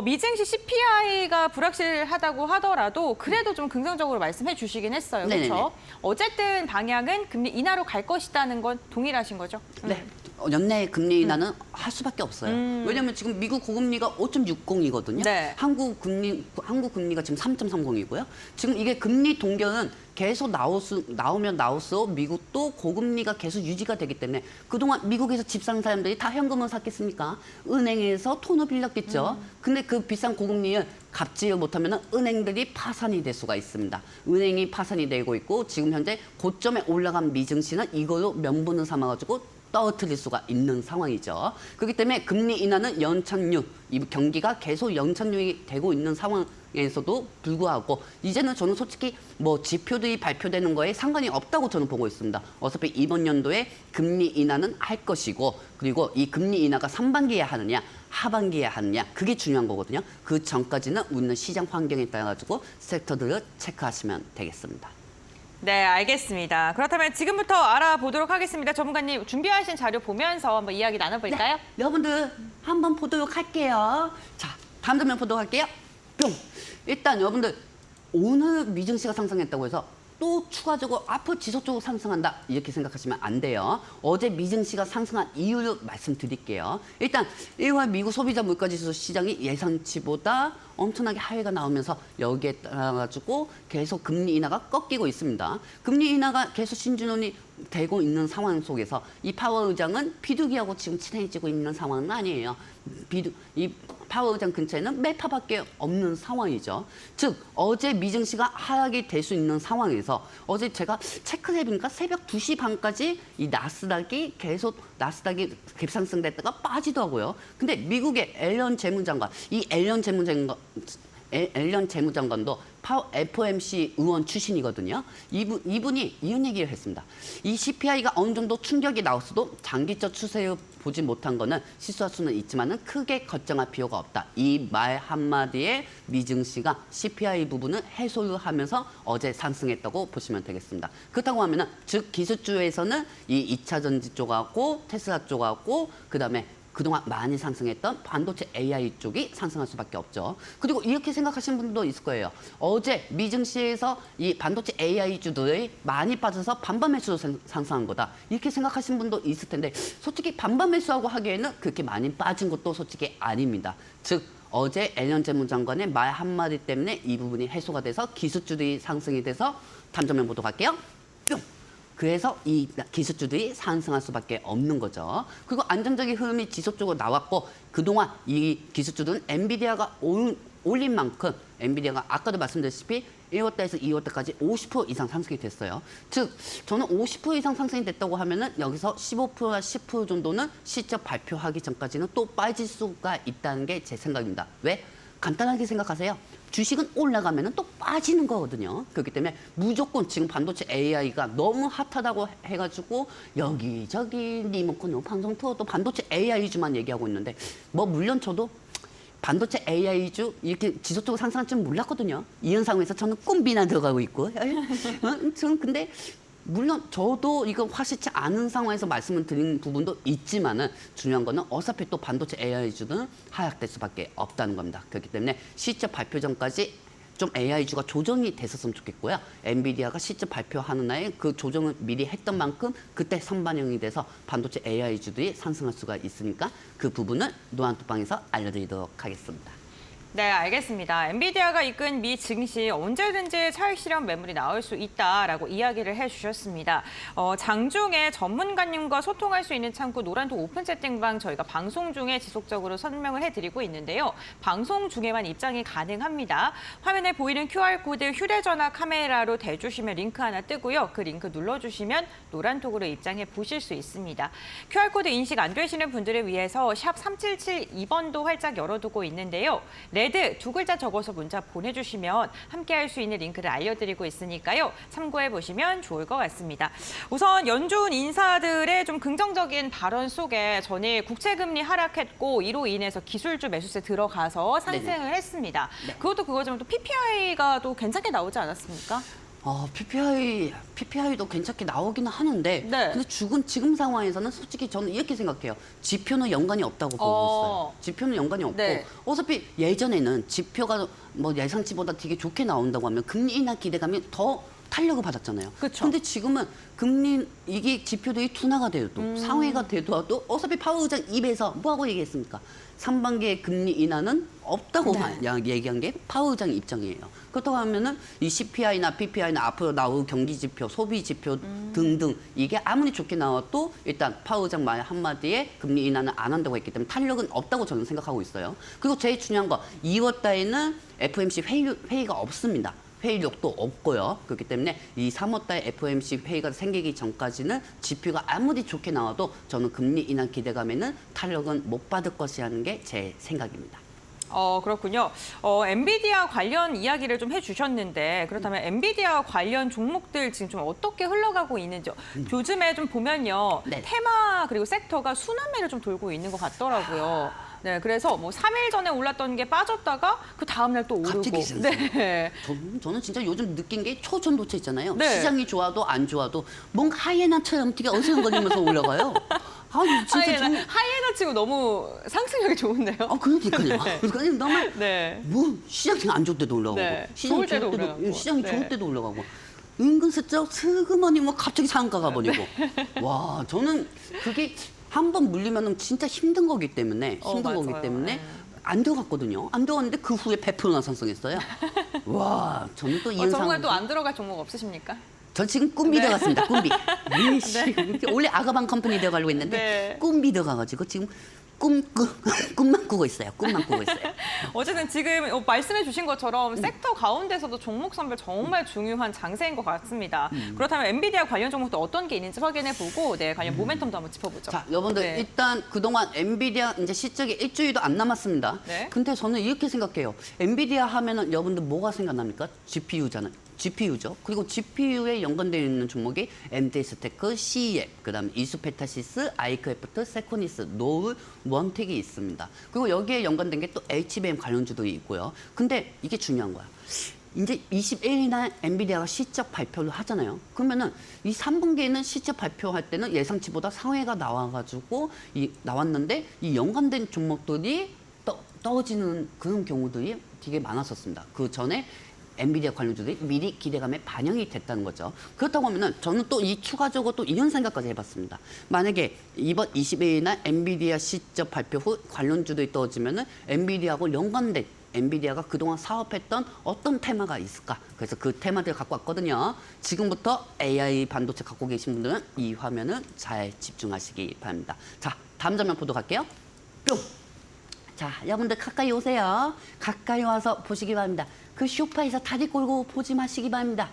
미증시 CPI가 불확실하다고 하더라도 그래도 좀 긍정적으로 말씀해 주시긴 했어요. 그렇죠? 어쨌든 방향은 금리 인하로 갈 것이라는 건 동일하신 거죠?
네. 연내 금리 인하는 할 수밖에 없어요. 왜냐하면 지금 미국 고금리가 5.60이거든요.
네.
한국 금리가 지금 3.30이고요. 지금 이게 금리 동결은 계속 나오면 나올수록 미국도 고금리가 계속 유지가 되기 때문에 그동안 미국에서 집 산 사람들이 다 현금을 샀겠습니까? 은행에서 돈을 빌렸겠죠. 근데 그 비싼 고금리를 갚지 못하면 은행들이 파산이 될 수가 있습니다. 은행이 파산이 되고 있고 지금 현재 고점에 올라간 미증시는 이걸로 명분을 삼아가지고 떨어뜨릴 수가 있는 상황이죠. 그렇기 때문에 금리 인하는 연착륙, 이 경기가 계속 연착륙이 되고 있는 상황에서도 불구하고 이제는 저는 솔직히 뭐 지표들이 발표되는 거에 상관이 없다고 저는 보고 있습니다. 어차피 이번 연도에 금리 인하는 할 것이고 그리고 이 금리 인하가 상반기에 하느냐 하반기에 하느냐 그게 중요한 거거든요. 그 전까지는 우리는 시장 환경에 따라 가지고 섹터들을 체크하시면 되겠습니다.
네, 알겠습니다. 그렇다면 지금부터 알아보도록 하겠습니다. 전문가님 준비하신 자료 보면서 한번 이야기 나눠볼까요?
네, 여러분들 한번 보도록 할게요. 자, 다음 장면 보도록 할게요. 뿅. 일단 여러분들 오늘 미증시가 상승했다고 해서 또 추가적으로 앞으로 지속적으로 상승한다 이렇게 생각하시면 안 돼요. 어제 미증시가 상승한 이유를 말씀드릴게요. 일단 1월 미국 소비자 물가지수 시장이 예상치보다 엄청나게 하회가 나오면서 여기에 따라 가지고 계속 금리 인하가 꺾이고 있습니다. 금리 인하가 계속 신준원이 되고 있는 상황 속에서 이 파월 의장은 비둘기하고 지금 친해지고 있는 상황은 아니에요. 이 파월 의장 근처에는 메타밖에 없는 상황이죠. 즉 어제 미증시가 하락이 될 수 있는 상황에서 어제 제가 체크를 해보니까 새벽 2시 반까지 이 나스닥이 급상승됐다가 빠지더라고요. 근데 미국의 앨런 재무장관, 이 앨런 재무장관도 FOMC 의원 출신이거든요. 이분이 이런 얘기를 했습니다. 이 CPI가 어느 정도 충격이 나왔어도 장기적 추세를 보지 못한 거는 실수할 수는 있지만은 크게 걱정할 필요가 없다. 이 말 한마디에 미증시가 CPI 부분을 해소를 하면서 어제 상승했다고 보시면 되겠습니다. 그렇다고 하면은 즉 기술주에서는 이 2차 전지 쪽하고 테슬라 쪽하고 그다음에 그동안 많이 상승했던 반도체 AI 쪽이 상승할 수밖에 없죠. 그리고 이렇게 생각하시는 분들도 있을 거예요. 어제 미증시에서 이 반도체 AI주들이 많이 빠져서 반반 매수로 상승한 거다. 이렇게 생각하시는 분도 있을 텐데 솔직히 반반 매수하고 하기에는 그렇게 많이 빠진 것도 솔직히 아닙니다. 즉 어제 앨런 재무장관의 말 한마디 때문에 이 부분이 해소가 돼서 기술주들이 상승이 돼서 다음 장면 보도록 할게요. 뿅! 그래서 이 기술주들이 상승할 수밖에 없는 거죠. 그리고 안정적인 흐름이 지속적으로 나왔고 그동안 이 기술주들은 엔비디아가 올린 만큼 엔비디아가 아까도 말씀드렸다시피 1월달에서 2월달까지 50% 이상 상승이 됐어요. 즉 저는 50% 이상 상승이 됐다고 하면은 여기서 15%나 10% 정도는 실적 발표하기 전까지는 또 빠질 수가 있다는 게 제 생각입니다. 왜? 간단하게 생각하세요. 주식은 올라가면 또 빠지는 거거든요. 그렇기 때문에 무조건 지금 반도체 AI가 너무 핫하다고 해가지고 여기저기 리모컨 방송 틀어도 반도체 AI주만 얘기하고 있는데 뭐 물론 저도 반도체 AI주 이렇게 지속적으로 상승할 줄 몰랐거든요. 이 현상에서 저는 꿈비나 들어가고 있고 저는 근데 물론 저도 이거 확실치 않은 상황에서 말씀을 드린 부분도 있지만은 중요한 거는 어차피 또 반도체 AI주는 하락될 수밖에 없다는 겁니다. 그렇기 때문에 실적 발표 전까지 좀 AI주가 조정이 됐었으면 좋겠고요. 엔비디아가 실적 발표하는 날에 그 조정을 미리 했던 만큼 그때 선반영이 돼서 반도체 AI주들이 상승할 수가 있으니까 그 부분을 노안톡방에서 알려드리도록 하겠습니다.
네, 알겠습니다. 엔비디아가 이끈 미 증시 언제든지 차익 실현 매물이 나올 수 있다라고 이야기를 해주셨습니다. 장중에 전문가님과 소통할 수 있는 창구 노란톡 오픈 채팅방 저희가 방송 중에 지속적으로 설명을 해드리고 있는데요. 방송 중에만 입장이 가능합니다. 화면에 보이는 QR코드 휴대전화 카메라로 대주시면 링크 하나 뜨고요. 그 링크 눌러주시면 노란톡으로 입장해 보실 수 있습니다. QR코드 인식 안 되시는 분들을 위해서 샵 3772번도 활짝 열어두고 있는데요. 레드 두 글자 적어서 문자 보내주시면 함께할 수 있는 링크를 알려드리고 있으니까요. 참고해 보시면 좋을 것 같습니다. 우선 연준 인사들의 좀 긍정적인 발언 속에 전일 국채금리 하락했고 이로 인해서 기술주 매수세 들어가서 상승을 했습니다.
네.
그것도 그거지만 또 PPI가 또 괜찮게 나오지 않았습니까?
PPI도 괜찮게 나오기는 하는데,
네.
근데 지금 상황에서는 솔직히 저는 이렇게 생각해요. 지표는 연관이 없다고 보고 있어요. 지표는 연관이 없고,
네.
어차피 예전에는 지표가 뭐 예상치보다 되게 좋게 나온다고 하면 금리 인하 기대감이 더 탄력을 받았잖아요.
그쵸.
근데 지금은 금리 이게 지표들이 둔화가 돼도 상회가 돼도 어차피 파월 의장 입에서 뭐하고 얘기했습니까? 상반기에 금리 인하는 없다고 얘기한 게 파월 의장 입장이에요. 그렇다고 하면은 이 CPI나 PPI나 앞으로 나올 경기 지표, 소비 지표 등등 이게 아무리 좋게 나와도 일단 파월 의장 말 한마디에 금리 인하는 안 한다고 했기 때문에 탄력은 없다고 저는 생각하고 있어요. 그리고 제일 중요한 거 2월 달에는 FOMC 회의가 없습니다. 회의력도 없고요. 그렇기 때문에 이 3월 달 FOMC 회의가 생기기 전까지는 지표가 아무리 좋게 나와도 저는 금리 인하 기대감에는 탄력은 못 받을 것이라는 게 제 생각입니다.
그렇군요. 엔비디아 관련 이야기를 좀 해주셨는데 그렇다면 엔비디아 관련 종목들 지금 좀 어떻게 흘러가고 있는지 요즘에 좀 보면요.
네.
테마 그리고 섹터가 순환매를 좀 돌고 있는 것 같더라고요. 네, 그래서 뭐 3일 전에 올랐던 게 빠졌다가 그 다음날 또 오르고.
갑자기 상승.
네.
저는 진짜 요즘 느낀 게 초전도체 있잖아요.
네.
시장이 좋아도 안 좋아도 뭔가 하이에나처럼 되게 어슬렁거리면서 올라가요. 진짜
하이에나 치고 너무 상승력이 좋은데요?
그러니까요.
네.
그러니까 너무
네.
뭐 시장이 안 좋을 때도 올라가고
네.
시장이
좋을 때도
좋을
올라가고.
시장이
네.
좋을 때도 올라가고 은근슬쩍 슬그머니 뭐 갑자기 상가가 버리고 와 저는 그게 한 번 물리면은 진짜 힘든 거기 때문에
맞아요. 네.
안 들어갔거든요. 안 들어갔는데 그 후에 100%나 상승했어요. 와 저는 또 이런
정말
상황.
또 안 들어갈 종목 없으십니까?
전 지금 꿈비 들어갔습니다. 꿈비. 원래 아가방 컴퍼니 들어가려고 했는데
네.
꿈비 들어가가지고 지금 꿈만 꾸고 있어요. 꿈만 꾸고 있어요.
어쨌든 지금 말씀해 주신 것처럼 섹터 가운데서도 종목 선별 정말 중요한 장세인 것 같습니다. 그렇다면 엔비디아 관련 종목도 어떤 게 있는지 확인해 보고 관련 모멘텀도 한번 짚어보죠.
자, 여러분들
네.
일단 그동안 엔비디아 이제 시적이 일주일도 안 남았습니다.
네.
근데 저는 이렇게 생각해요. 엔비디아 하면은 여러분들 뭐가 생각납니까? GPU잖아요. GPU죠. 그리고 GPU에 연관되어 있는 종목이 MD스테크, CEF, 그다음에 이수페타시스, 아이크래프트, 세코니스, 노을, 원텍이 있습니다. 그리고 여기에 연관된 게 또 HBM 관련주들이 있고요. 근데 이게 중요한 거야. 이제 21일날 엔비디아가 실적 발표를 하잖아요. 그러면은 이 3분기에는 실적 발표할 때는 예상치보다 상회가 나와가지고 나왔는데 이 연관된 종목들이 떨어지는 그런 경우들이 되게 많았었습니다. 그 전에 엔비디아 관련주들이 미리 기대감에 반영이 됐다는 거죠. 그렇다고 하면은 저는 또 추가적으로 또 이런 생각까지 해봤습니다. 만약에 이번 22일 날 엔비디아 실적 발표 후 관련주들이 떨어지면은 엔비디아하고 연관된 엔비디아가 그동안 사업했던 어떤 테마가 있을까? 그래서 그 테마들을 갖고 왔거든요. 지금부터 AI 반도체 갖고 계신 분들은 이 화면을 잘 집중하시기 바랍니다. 자, 다음 장면 보도록 할게요. 뿅! 자, 여러분들 가까이 오세요. 가까이 와서 보시기 바랍니다. 그 소파에서 다리 꼴고 보지 마시기 바랍니다.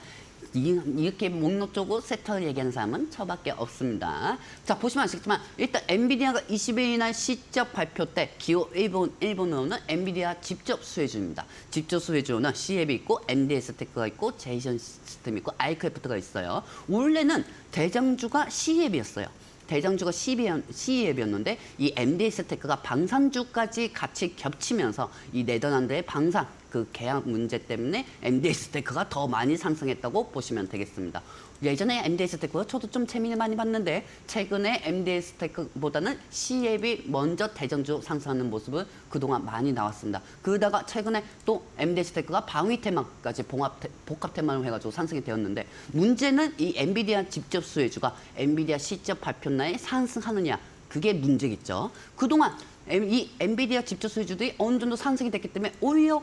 이렇게 목록 쪽으로 섹터를 얘기하는 사람은 저밖에 없습니다. 자, 보시면 아시겠지만 일단 엔비디아가 22일 날 실적 발표 때 기호 1번으로는 엔비디아 직접 수혜주입니다. 직접 수혜주로는 CEF이 있고 MD스테크가 있고 제이션 시스템이 있고 아이크래프트가 있어요. 원래는 대장주가 CEF이었어요. 대장주가 CEF이었는데 이 MD스테크가 방산주까지 같이 겹치면서 이 네덜란드의 방산 그 계약 문제 때문에 MD스테크가 더 많이 상승했다고 보시면 되겠습니다. 예전에 MD스테크가 저도 좀 재미를 많이 봤는데 최근에 MD스테크보다는 CEF이 먼저 대장주 상승하는 모습을 그동안 많이 나왔습니다. 그러다가 최근에 또 MD스테크가 방위 테마까지 복합 테마로 해가지고 상승이 되었는데 문제는 이 엔비디아 직접 수혜주가 엔비디아 실적 발표 날에 상승하느냐 그게 문제겠죠. 그동안 이 엔비디아 집적 수혜주들이 어느 정도 상승이 됐기 때문에 오히려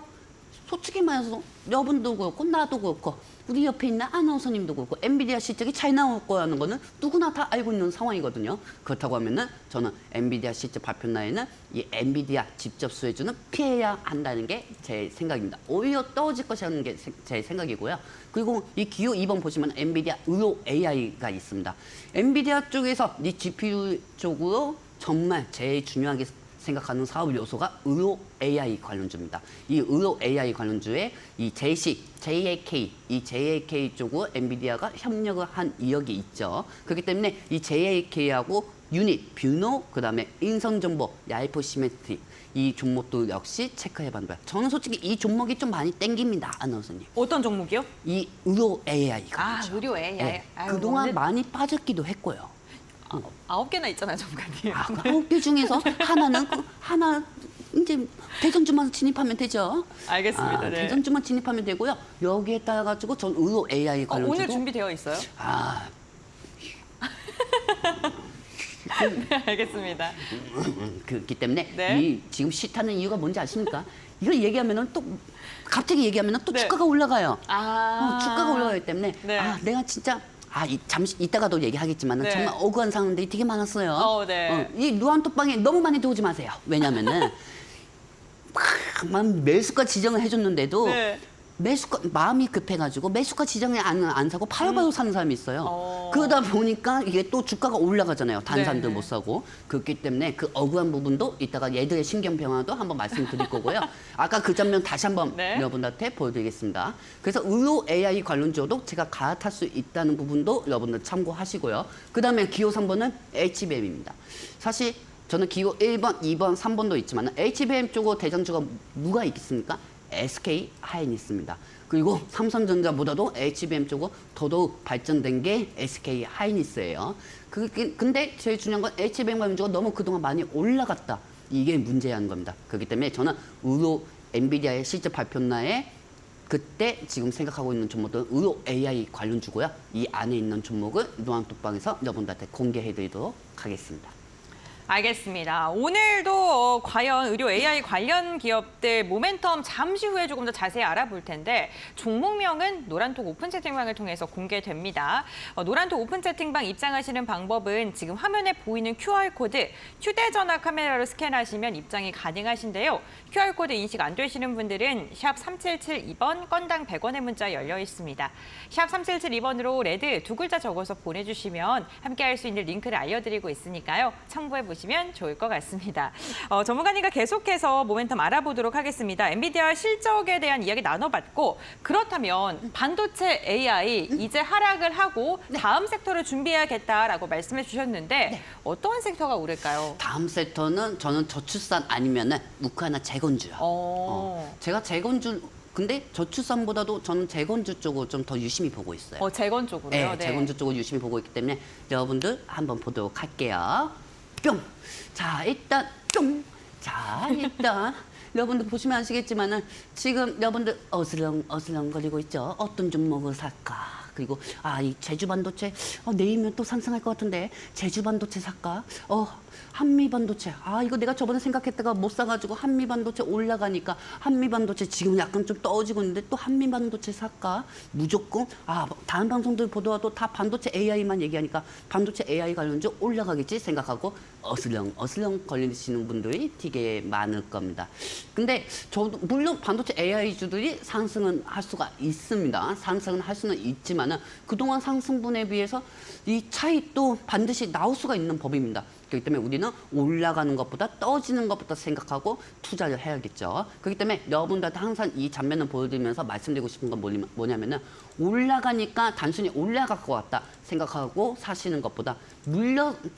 솔직히 말해서 여러분도 그렇고 나도 그렇고 우리 옆에 있는 아나운서님도 그렇고 엔비디아 실적이 잘 나올 거라는 거는 누구나 다 알고 있는 상황이거든요. 그렇다고 하면은 저는 엔비디아 실적 발표 날에는 이 엔비디아 직접 수혜주는 피해야 한다는 게 제 생각입니다. 오히려 떨어질 것이라는 게 제 생각이고요. 그리고 이 기호 2번 보시면 엔비디아 의료 AI가 있습니다. 엔비디아 쪽에서 이 GPU 쪽으로 정말 제일 중요하게 생각하는 사업 요소가 의료 AI 관련주입니다. 이 의료 AI 관련주에 이 JAK, 이 JAK 쪽으로 엔비디아가 협력을 한 이력이 있죠. 그렇기 때문에 이 JAK하고 유닛, 뷰노, 그다음에 인성정보, 야이프 시메트리 이 종목도 역시 체크해봐는 거야. 저는 솔직히 이 종목이 좀 많이 땡깁니다, 아나운서님.
어떤 종목이요?
이 의료 AI가.
아, 의료 AI.
네,
아유,
그동안
오늘
많이 빠졌기도 했고요.
9개나 있잖아요, 정관님.
그 9개 중에서 하나는 하나 이제 대전주만 진입하면 되죠.
알겠습니다. 네.
대전주만 진입하면 되고요. 여기에 따라 가지고 전 의료 AI 관련주도
오늘 준비되어 있어요? 네, 알겠습니다.
그렇기 때문에
네.
이 지금 시타는 이유가 뭔지 아십니까? 이걸 얘기하면은 또 갑자기 얘기하면은 또
네.
주가가 올라가요.
주가가
올라가기 때문에
네.
내가 진짜 잠시 이따가도 얘기하겠지만은
네.
정말 억울한 상황들이 되게 많았어요.
네.
이 루안토빵에 너무 많이 들어오지 마세요. 왜냐면은 막 매수가 지정을 해줬는데도
네.
매수가 마음이 급해가지고 매수가 지정을 안 사고 바로바로 사는 사람이 있어요. 그러다 보니까 이게 또 주가가 올라가잖아요. 다른
네.
사람들 못 사고. 그렇기 때문에 그 억울한 부분도 이따가 얘들의 신경 변화도 한번 말씀드릴 거고요. 아까 그 장면 다시 한번
네.
여러분들한테 보여드리겠습니다. 그래서 의료 AI 관련주도 제가 갈아탈 수 있다는 부분도 여러분들 참고하시고요. 그다음에 기호 3번은 HBM입니다. 사실 저는 기호 1번, 2번, 3번도 있지만 HBM 쪽으로 대장주가 누가 있겠습니까? SK 하이닉스입니다. 그리고 삼성전자보다도 HBM 쪽으로 더더욱 발전된 게 SK 하이닉스예요. 근데 제일 중요한 건 HBM 관련주가 너무 그동안 많이 올라갔다. 이게 문제라는 겁니다. 그렇기 때문에 저는 의료 엔비디아의 실적 발표 날에 그때 지금 생각하고 있는 종목들은 의료 AI 관련주고요. 이 안에 있는 종목을 노안톡방에서 여러분들한테 공개해드리도록 하겠습니다.
알겠습니다. 오늘도 과연 의료 AI 관련 기업들 모멘텀 잠시 후에 조금 더 자세히 알아볼 텐데 종목명은 노란톡 오픈 채팅방을 통해서 공개됩니다. 노란톡 오픈 채팅방 입장하시는 방법은 지금 화면에 보이는 QR코드 휴대전화 카메라로 스캔하시면 입장이 가능하신데요. QR코드 인식 안 되시는 분들은 샵 3772번 건당 100원의 문자 열려 있습니다. 샵 3772번으로 레드 두 글자 적어서 보내주시면 함께 할 수 있는 링크를 알려드리고 있으니까요. 참고해 보시면 좋을 것 같습니다. 전문가님과 계속해서 모멘텀 알아보도록 하겠습니다. 엔비디아 실적에 대한 이야기 나눠봤고 그렇다면 반도체 AI 이제 하락을 하고 다음 섹터를 준비해야겠다라고 말씀해 주셨는데 어떠한 섹터가 오를까요?
다음 섹터는 저는 저출산 아니면은 우크라이나 재건주요. 제가 재건주 근데 저출산보다도 저는 재건주 쪽을 좀 더 유심히 보고 있어요.
재건 쪽으로요?
네, 재건주 쪽을 유심히 보고 있기 때문에 여러분들 한번 보도록 할게요. 뿅. 자, 일단 뿅. 자, 일단 여러분들 보시면 아시겠지만은 지금 여러분들 어슬렁거리고 있죠. 어떤 종목을 살까? 그리고 이 제주 반도체 내일면 또 상승할 것 같은데 제주 반도체 살까? 한미 반도체 이거 내가 저번에 생각했다가 못 사가지고 한미 반도체 올라가니까 한미 반도체 지금 약간 좀 떨어지고 있는데 또 한미 반도체 살까? 무조건 다른 방송들 보더라도 다 반도체 AI만 얘기하니까 반도체 AI 관련주 올라가겠지 생각하고 어슬렁 걸리시는 분들이 되게 많을 겁니다. 근데 저도 물론 반도체 AI 주들이 상승은 할 수가 있습니다. 상승은 할 수는 있지만은 그동안 상승분에 비해서 이 차이 또 반드시 나올 수가 있는 법입니다. 그렇기 때문에 우리는 올라가는 것보다 떨어지는 것부터 생각하고 투자를 해야겠죠. 그렇기 때문에 여러분들한테 항상 이 장면을 보여드리면서 말씀드리고 싶은 건 뭐냐면은 올라가니까 단순히 올라갈 것 같다 생각하고 사시는 것보다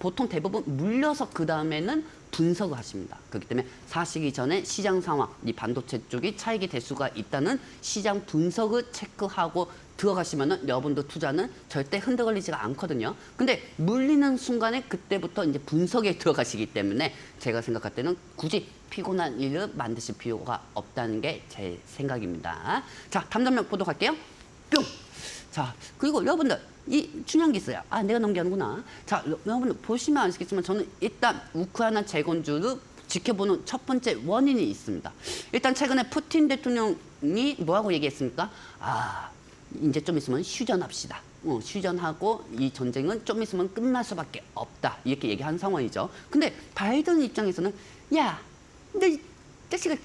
보통 대부분 물려서 그 다음에는 분석을 하십니다. 그렇기 때문에 사시기 전에 시장 상황, 이 반도체 쪽이 차익이 될 수가 있다는 시장 분석을 체크하고 들어가시면은 여러분들 투자는 절대 흔들리지가 않거든요. 근데 물리는 순간에 그때부터 이제 분석에 들어가시기 때문에 제가 생각할 때는 굳이 피곤한 일을 만드실 필요가 없다는 게 제 생각입니다. 자, 다음 장면 보도록 할게요. 뿅! 자, 그리고 여러분들 이 중요한 게 있어요. 내가 넘겨하는구나. 자, 여러분들 보시면 아시겠지만 저는 일단 우크라이나 재건주를 지켜보는 첫 번째 원인이 있습니다. 일단 최근에 푸틴 대통령이 뭐라고 얘기했습니까? 이제 좀 있으면 휴전합시다. 휴전하고 이 전쟁은 좀 있으면 끝날 수밖에 없다. 이렇게 얘기한 상황이죠. 근데 바이든 입장에서는 야, 근데 이 자식아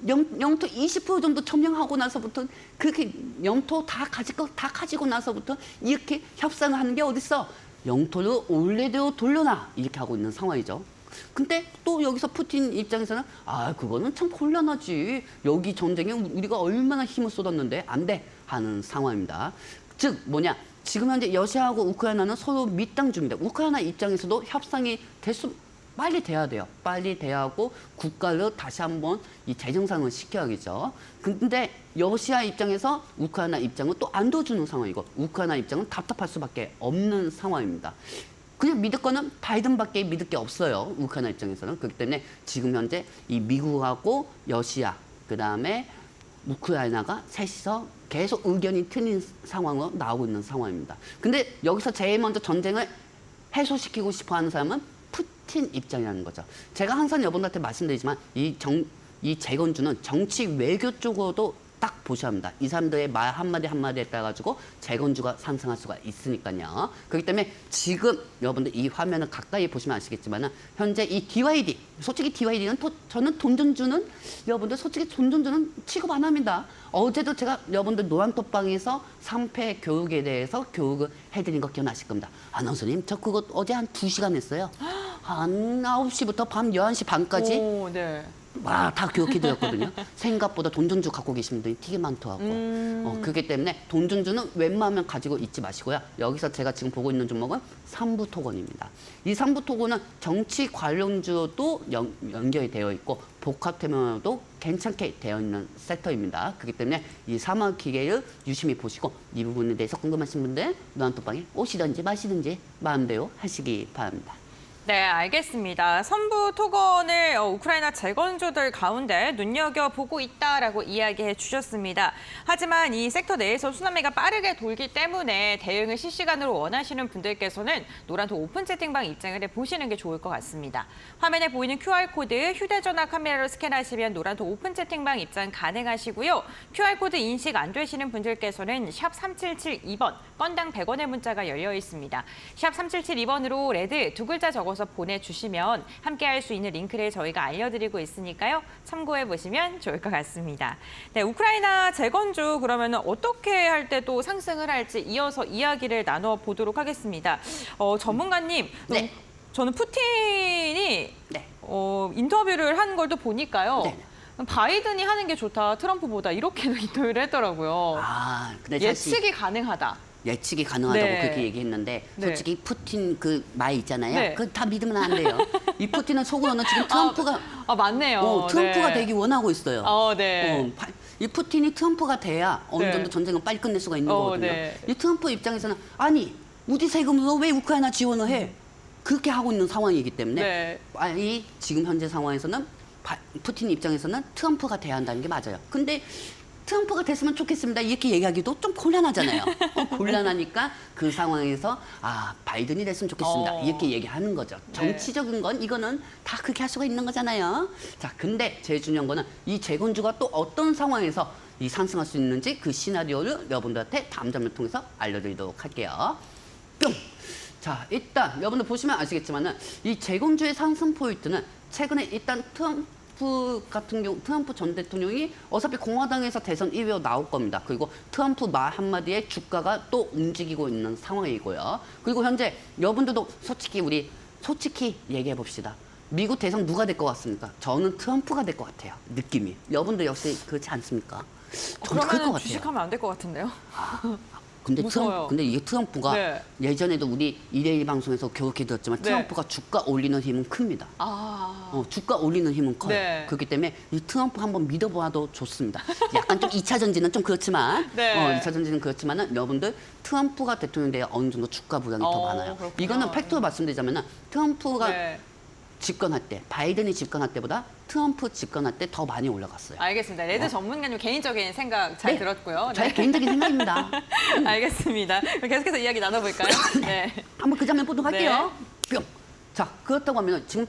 영토 20% 정도 점령하고 나서부터 그렇게 영토 다 가지고 나서부터 이렇게 협상을 하는 게 어딨어? 영토를 원래대로 돌려놔. 이렇게 하고 있는 상황이죠. 근데 또 여기서 푸틴 입장에서는 그거는 참 곤란하지. 여기 전쟁에 우리가 얼마나 힘을 쏟았는데 안 돼 하는 상황입니다. 즉 뭐냐? 지금 현재 러시아하고 우크라이나는 서로 밀당 중입니다. 우크라이나 입장에서도 협상이 빨리 돼야 돼요. 빨리 돼야 하고 국가를 다시 한번 이 재정상을 시켜야겠죠. 근데 러시아 입장에서 우크라이나 입장은 또 안 도와주는 상황이고 우크라이나 입장은 답답할 수밖에 없는 상황입니다. 그냥 믿을 거는 바이든밖에 믿을 게 없어요. 우크라이나 입장에서는. 그렇기 때문에 지금 현재 이 미국하고 러시아 그다음에 우크라이나가 셋이서 계속 의견이 틀린 상황으로 나오고 있는 상황입니다. 근데 여기서 제일 먼저 전쟁을 해소시키고 싶어 하는 사람은 푸틴 입장이라는 거죠. 제가 항상 여러분들한테 말씀드리지만 이 재건주는 정치 외교 쪽으로도 딱 보셔야 합니다. 이 사람들의 말 한마디 한마디에 따라 가지고 재건주가 상승할 수가 있으니까요. 그렇기 때문에 지금 여러분들 이 화면을 가까이 보시면 아시겠지만 현재 이 DYD, 솔직히 DYD는 저는 돈전주는 여러분들 솔직히 돈전주는 취급 안 합니다. 어제도 제가 여러분들 노란톡방에서 상패 교육에 대해서 교육을 해드린 거 기억나실 겁니다. 아나운서님, 저 그거 어제 한 2시간 했어요. 한 9시부터 밤 11시 반까지.
오, 네.
다 교육해드렸거든요. 생각보다 돈전주 갖고 계신 분들이 되게 많더라고. 그렇기 때문에 돈전주는 웬만하면 가지고 있지 마시고요. 여기서 제가 지금 보고 있는 종목은 삼부토건입니다. 이 삼부토건은 정치 관련주도 연결이 되어 있고 복합테마도 괜찮게 되어 있는 섹터입니다. 그렇기 때문에 이 사막 기계를 유심히 보시고 이 부분에 대해서 궁금하신 분들 노란톡방에 오시든지 마시든지 마음대로 하시기 바랍니다.
네, 알겠습니다. 선부 토건을 우크라이나 재건주들 가운데 눈여겨보고 있다라고 이야기해 주셨습니다. 하지만 이 섹터 내에서 순환매가 빠르게 돌기 때문에 대응을 실시간으로 원하시는 분들께서는 노란톡 오픈 채팅방 입장을 해보시는 게 좋을 것 같습니다. 화면에 보이는 QR코드 휴대전화 카메라로 스캔하시면 노란톡 오픈 채팅방 입장 가능하시고요. QR코드 인식 안 되시는 분들께서는 샵 3772번, 건당 100원의 문자가 열려 있습니다. 샵 3772번으로 레드 두 글자 적어서 보내주시면 함께할 수 있는 링크를 저희가 알려드리고 있으니까요. 참고해보시면 좋을 것 같습니다. 네, 우크라이나 재건주 그러면 어떻게 할 때 또 상승을 할지 이어서 이야기를 나눠보도록 하겠습니다. 전문가님,
네.
저는 푸틴이
네.
인터뷰를 한 걸 또 보니까요.
네.
바이든이 하는 게 좋다, 트럼프보다 이렇게도 인터뷰를 했더라고요.
근데 사실
예측이 가능하다.
예측이 가능하다고
네.
그렇게 얘기했는데
네.
솔직히 푸틴 그 말 있잖아요.
네.
그거 다 믿으면 안 돼요. 이 푸틴은 속으로는 지금 트럼프가
맞네요.
트럼프가
네.
되기 원하고 있어요.
네.
이 푸틴이 트럼프가 돼야 어느
네.
정도 전쟁을 빨리 끝낼 수가 있는 거거든요.
네.
이 트럼프 입장에서는 아니 우리 세금으로 왜 우크라이나 지원을 해? 그렇게 하고 있는 상황이기 때문에
네.
빨리 지금 현재 상황에서는 푸틴 입장에서는 트럼프가 돼야 한다는 게 맞아요. 근데 트럼프가 됐으면 좋겠습니다. 이렇게 얘기하기도 좀 곤란하잖아요. 곤란하니까 그 상황에서 바이든이 됐으면 좋겠습니다. 이렇게 얘기하는 거죠. 정치적인 건 이거는 다 그렇게 할 수가 있는 거잖아요. 자, 근데 제일 중요한 거는 이 재건주가 또 어떤 상황에서 이 상승할 수 있는지 그 시나리오를 여러분들한테 다음 장면 통해서 알려드리도록 할게요. 뿅! 자, 일단 여러분들 보시면 아시겠지만은 이 재건주의 상승 포인트는 최근에 일단 트럼프 전 대통령이 어차피 공화당에서 대선 1위로 나올 겁니다. 그리고 트럼프 말 한마디에 주가가 또 움직이고 있는 상황이고요. 그리고 현재 여러분들도 솔직히 얘기해 봅시다. 미국 대선 누가 될 것 같습니까? 저는 트럼프가 될 것 같아요. 느낌이. 여러분들 역시 그렇지 않습니까? 저는 그럴 것
그러면
같아요.
주식하면 안 될 것 같은데요?
근데 이게 트럼프가
네.
예전에도 우리 1대1 방송에서 교육해 드렸지만
네.
트럼프가 주가 올리는 힘은 큽니다. 주가 올리는 힘은 커요.
네.
그렇기 때문에 이 트럼프 한번 믿어봐도 좋습니다. 약간 좀 2차 전지는 좀 그렇지만,
네.
2차 전지는 그렇지만은 여러분들 트럼프가 대통령 돼야 어느 정도 주가 부양이 더 많아요.
그렇구나.
이거는 팩트로 말씀드리자면은 트럼프가
네.
집권할 때, 바이든이 집권할 때보다 트럼프 집권할 때 더 많이 올라갔어요.
알겠습니다. 레드 전문가님 개인적인 생각 잘
네.
들었고요.
저의 개인적인 생각입니다.
알겠습니다. 그럼 계속해서 이야기 나눠볼까요? 네.
한번 그 장면 보도록
네.
할게요. 뿅. 자, 그렇다고 하면 지금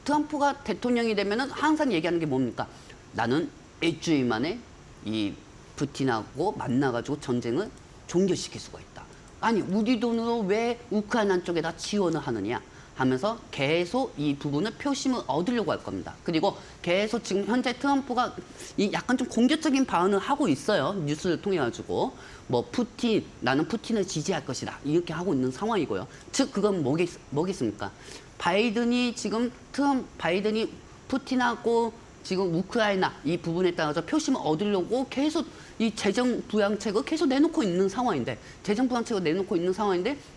트럼프가 대통령이 되면은 항상 얘기하는 게 뭡니까? 나는 일주일 만에 이 푸틴하고 만나가지고 전쟁을 종결시킬 수가 있다. 아니 우리 돈으로 왜 우크라이나 쪽에다 지원을 하느냐 하면서 계속 이 부분을 표심을 얻으려고 할 겁니다. 그리고 계속 지금 현재 트럼프가 이 약간 좀 공격적인 발언을 하고 있어요. 뉴스를 통해 가지고 뭐 푸틴 나는 푸틴을 지지할 것이다 이렇게 하고 있는 상황이고요. 즉 그건 뭐겠습니까? 바이든이 푸틴하고 지금 우크라이나 이 부분에 따라서 표심을 얻으려고 계속 이 재정 부양책을 계속 내놓고 있는 상황인데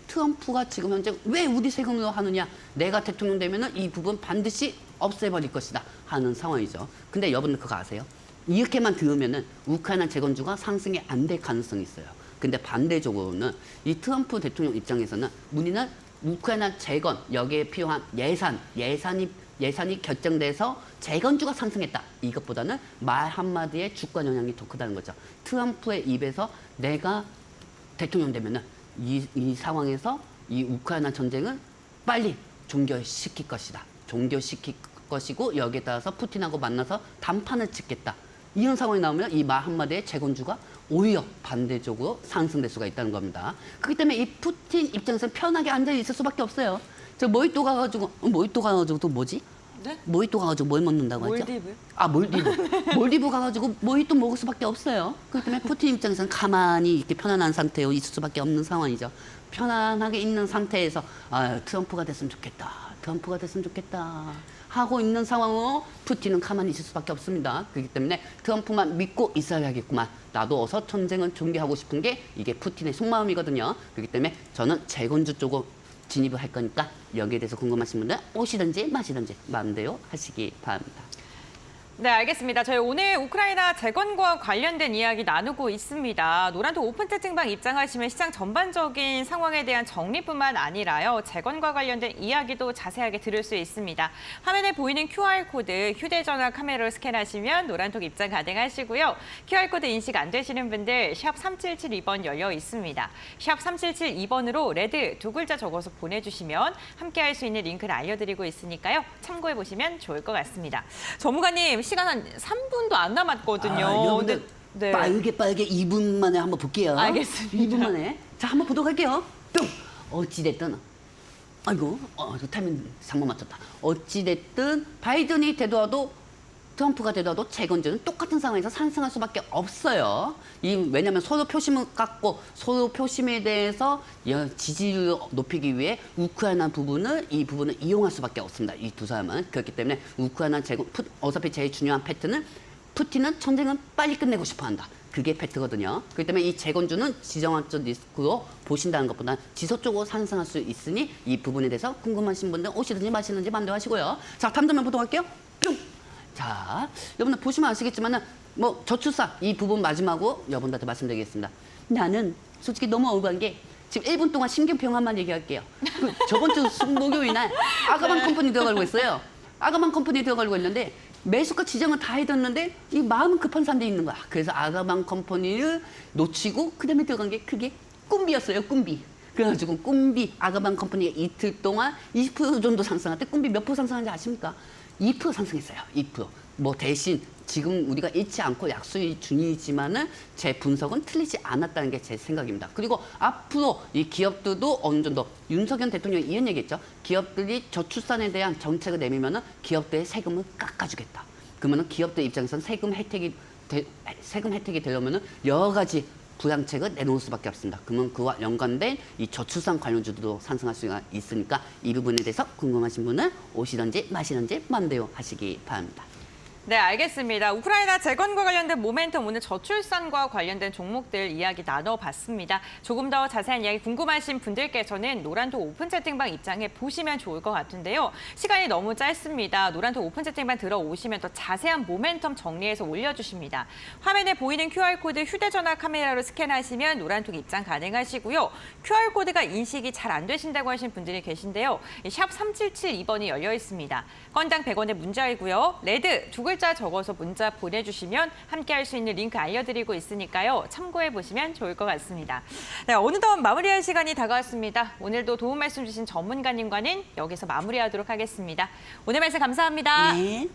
트럼프가 지금 현재 왜 우리 세금으로 하느냐 내가 대통령 되면은 이 부분 반드시 없애버릴 것이다 하는 상황이죠. 근데 여러분들 그거 아세요? 이렇게만 들으면은 우크라이나 재건주가 상승이 안 될 가능성이 있어요. 근데 반대적으로는 이 트럼프 대통령 입장에서는 우리는 우크라이나 재건 여기에 필요한 예산이 결정돼서 재건주가 상승했다. 이것보다는 말 한마디에 주가 영향이 더 크다는 거죠. 트럼프의 입에서 내가 대통령 되면은 이 상황에서 이 우크라이나 전쟁을 빨리 종결시킬 것이다. 종결시킬 것이고 여기에 따라서 푸틴하고 만나서 담판을 짓겠다. 이런 상황이 나오면 이 말 한마디에 재건주가 오히려 반대적으로 상승될 수가 있다는 겁니다. 그렇기 때문에 이 푸틴 입장에서는 편하게 앉아 있을 수밖에 없어요. 저 모히또 가가지고 또 뭐지?
네?
모히또 가가지고 뭘 먹는다고 하죠?
몰디브요?
아 몰디브 가가지고 모히또 먹을 수밖에 없어요. 그렇기 때문에 푸틴 입장에서는 가만히 이렇게 편안한 상태로 있을 수밖에 없는 상황이죠. 편안하게 있는 상태에서 트럼프가 됐으면 좋겠다. 하고 있는 상황으로 푸틴은 가만히 있을 수밖에 없습니다. 그렇기 때문에 트럼프만 믿고 있어야겠구만. 나도 어서 전쟁을 종결하고 싶은 게 이게 푸틴의 속마음이거든요. 그렇기 때문에 저는 재건주 쪽으로 진입을 할 거니까 여기에 대해서 궁금하신 분들 오시든지 마시든지 마음대로 하시기 바랍니다.
네, 알겠습니다. 저희 오늘 우크라이나 재건과 관련된 이야기 나누고 있습니다. 노란톡 오픈 채팅방 입장하시면 시장 전반적인 상황에 대한 정리뿐만 아니라요. 재건과 관련된 이야기도 자세하게 들을 수 있습니다. 화면에 보이는 QR코드 휴대전화 카메라로 스캔하시면 노란톡 입장 가능하시고요. QR코드 인식 안 되시는 분들 샵 3772번 열려 있습니다. 샵 3772번으로 레드 두 글자 적어서 보내주시면 함께할 수 있는 링크를 알려드리고 있으니까요. 참고해보시면 좋을 것 같습니다. 전문가님, 시간 한 3분도 안 남았거든요.
여러분들
네.
빠르게 2분 만에 한번 볼게요.
알겠습니다.
2분 만에. 자, 한번 보도록 할게요. 뿅! 어찌됐든 아이고, 저 타이밍 잘못 맞췄다. 어찌됐든 바이든이 되더라도 트럼프가 되더라도 재건주는 똑같은 상황에서 상승할 수밖에 없어요. 왜냐하면 서로 표심을 깎고 서로 표심에 대해서 지지율을 높이기 위해 우크라이나 이 부분을 이용할 수밖에 없습니다. 이 두 사람은. 그렇기 때문에 우크라이나 재건, 어차피 제일 중요한 팩트는 푸틴은 전쟁은 빨리 끝내고 싶어한다. 그게 팩트거든요. 그렇기 때문에 이 재건주는 지정학적 리스크로 보신다는 것보다 지속적으로 상승할 수 있으니 이 부분에 대해서 궁금하신 분들 오시든지 마시든지 마음대로 하시고요. 자, 다음 장면 보도록 할게요. 뿅! 자, 여러분들 보시면 아시겠지만은 뭐 저출산 이 부분 마지막으로 여러분들한테 말씀드리겠습니다. 나는 솔직히 너무 억울한 게 지금 1분 동안 신경평화만 얘기할게요. 저번 주 목요일 날 아가방 컴퍼니 들어가려고 했어요. 아가방 컴퍼니 들어가려고 했는데 매수가 지정은 다 해뒀는데 이 마음은 급한 사람들이 있는 거야. 그래서 아가방 컴퍼니를 놓치고 그다음에 들어간 게 그게 꿈비였어요. 꿈비. 그래가지고 꿈비 아가방 컴퍼니가 이틀 동안 20% 정도 상승할 때 꿈비 몇 프로 상승한지 아십니까? 2% 상승했어요. 2%. 뭐 대신 지금 우리가 잃지 않고 약수익 중이지만은 제 분석은 틀리지 않았다는 게 제 생각입니다. 그리고 앞으로 이 기업들도 어느 정도 윤석열 대통령이 이런 얘기했죠. 기업들이 저출산에 대한 정책을 내밀면은 기업들의 세금을 깎아주겠다. 그러면은 기업들 입장에서는 세금 혜택이 되려면은 여러 가지 부양책을 내놓을 수밖에 없습니다. 그러면 그와 연관된 이 저출산 관련주도 상승할 수가 있으니까 이 부분에 대해서 궁금하신 분은 오시든지 마시든지 마음대로 하시기 바랍니다.
네, 알겠습니다. 우크라이나 재건과 관련된 모멘텀 오늘 저출산과 관련된 종목들 이야기 나눠봤습니다. 조금 더 자세한 이야기 궁금하신 분들께서는 노란톡 오픈 채팅방 입장해 보시면 좋을 것 같은데요. 시간이 너무 짧습니다. 노란톡 오픈 채팅방 들어오시면 더 자세한 모멘텀 정리해서 올려주십니다. 화면에 보이는 QR코드 휴대전화 카메라로 스캔하시면 노란톡 입장 가능하시고요. QR코드가 인식이 잘 안 되신다고 하신 분들이 계신데요. 샵 3772번이 열려 있습니다. 건당 100원의 문자이고요. 레드 두 글자 글자 적어서 문자 보내주시면 함께할 수 있는 링크 알려드리고 있으니까요. 참고해보시면 좋을 것 같습니다. 네, 어느덧 마무리할 시간이 다가왔습니다. 오늘도 도움 말씀 주신 전문가님과는 여기서 마무리하도록 하겠습니다. 오늘 말씀 감사합니다.
네.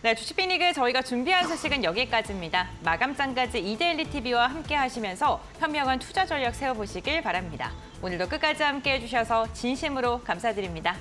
네, 주식빅리그 저희가 준비한 소식은 여기까지입니다. 마감장까지 이데일리 TV와 함께 하시면서 현명한 투자 전략 세워보시길 바랍니다. 오늘도 끝까지 함께 해주셔서 진심으로 감사드립니다.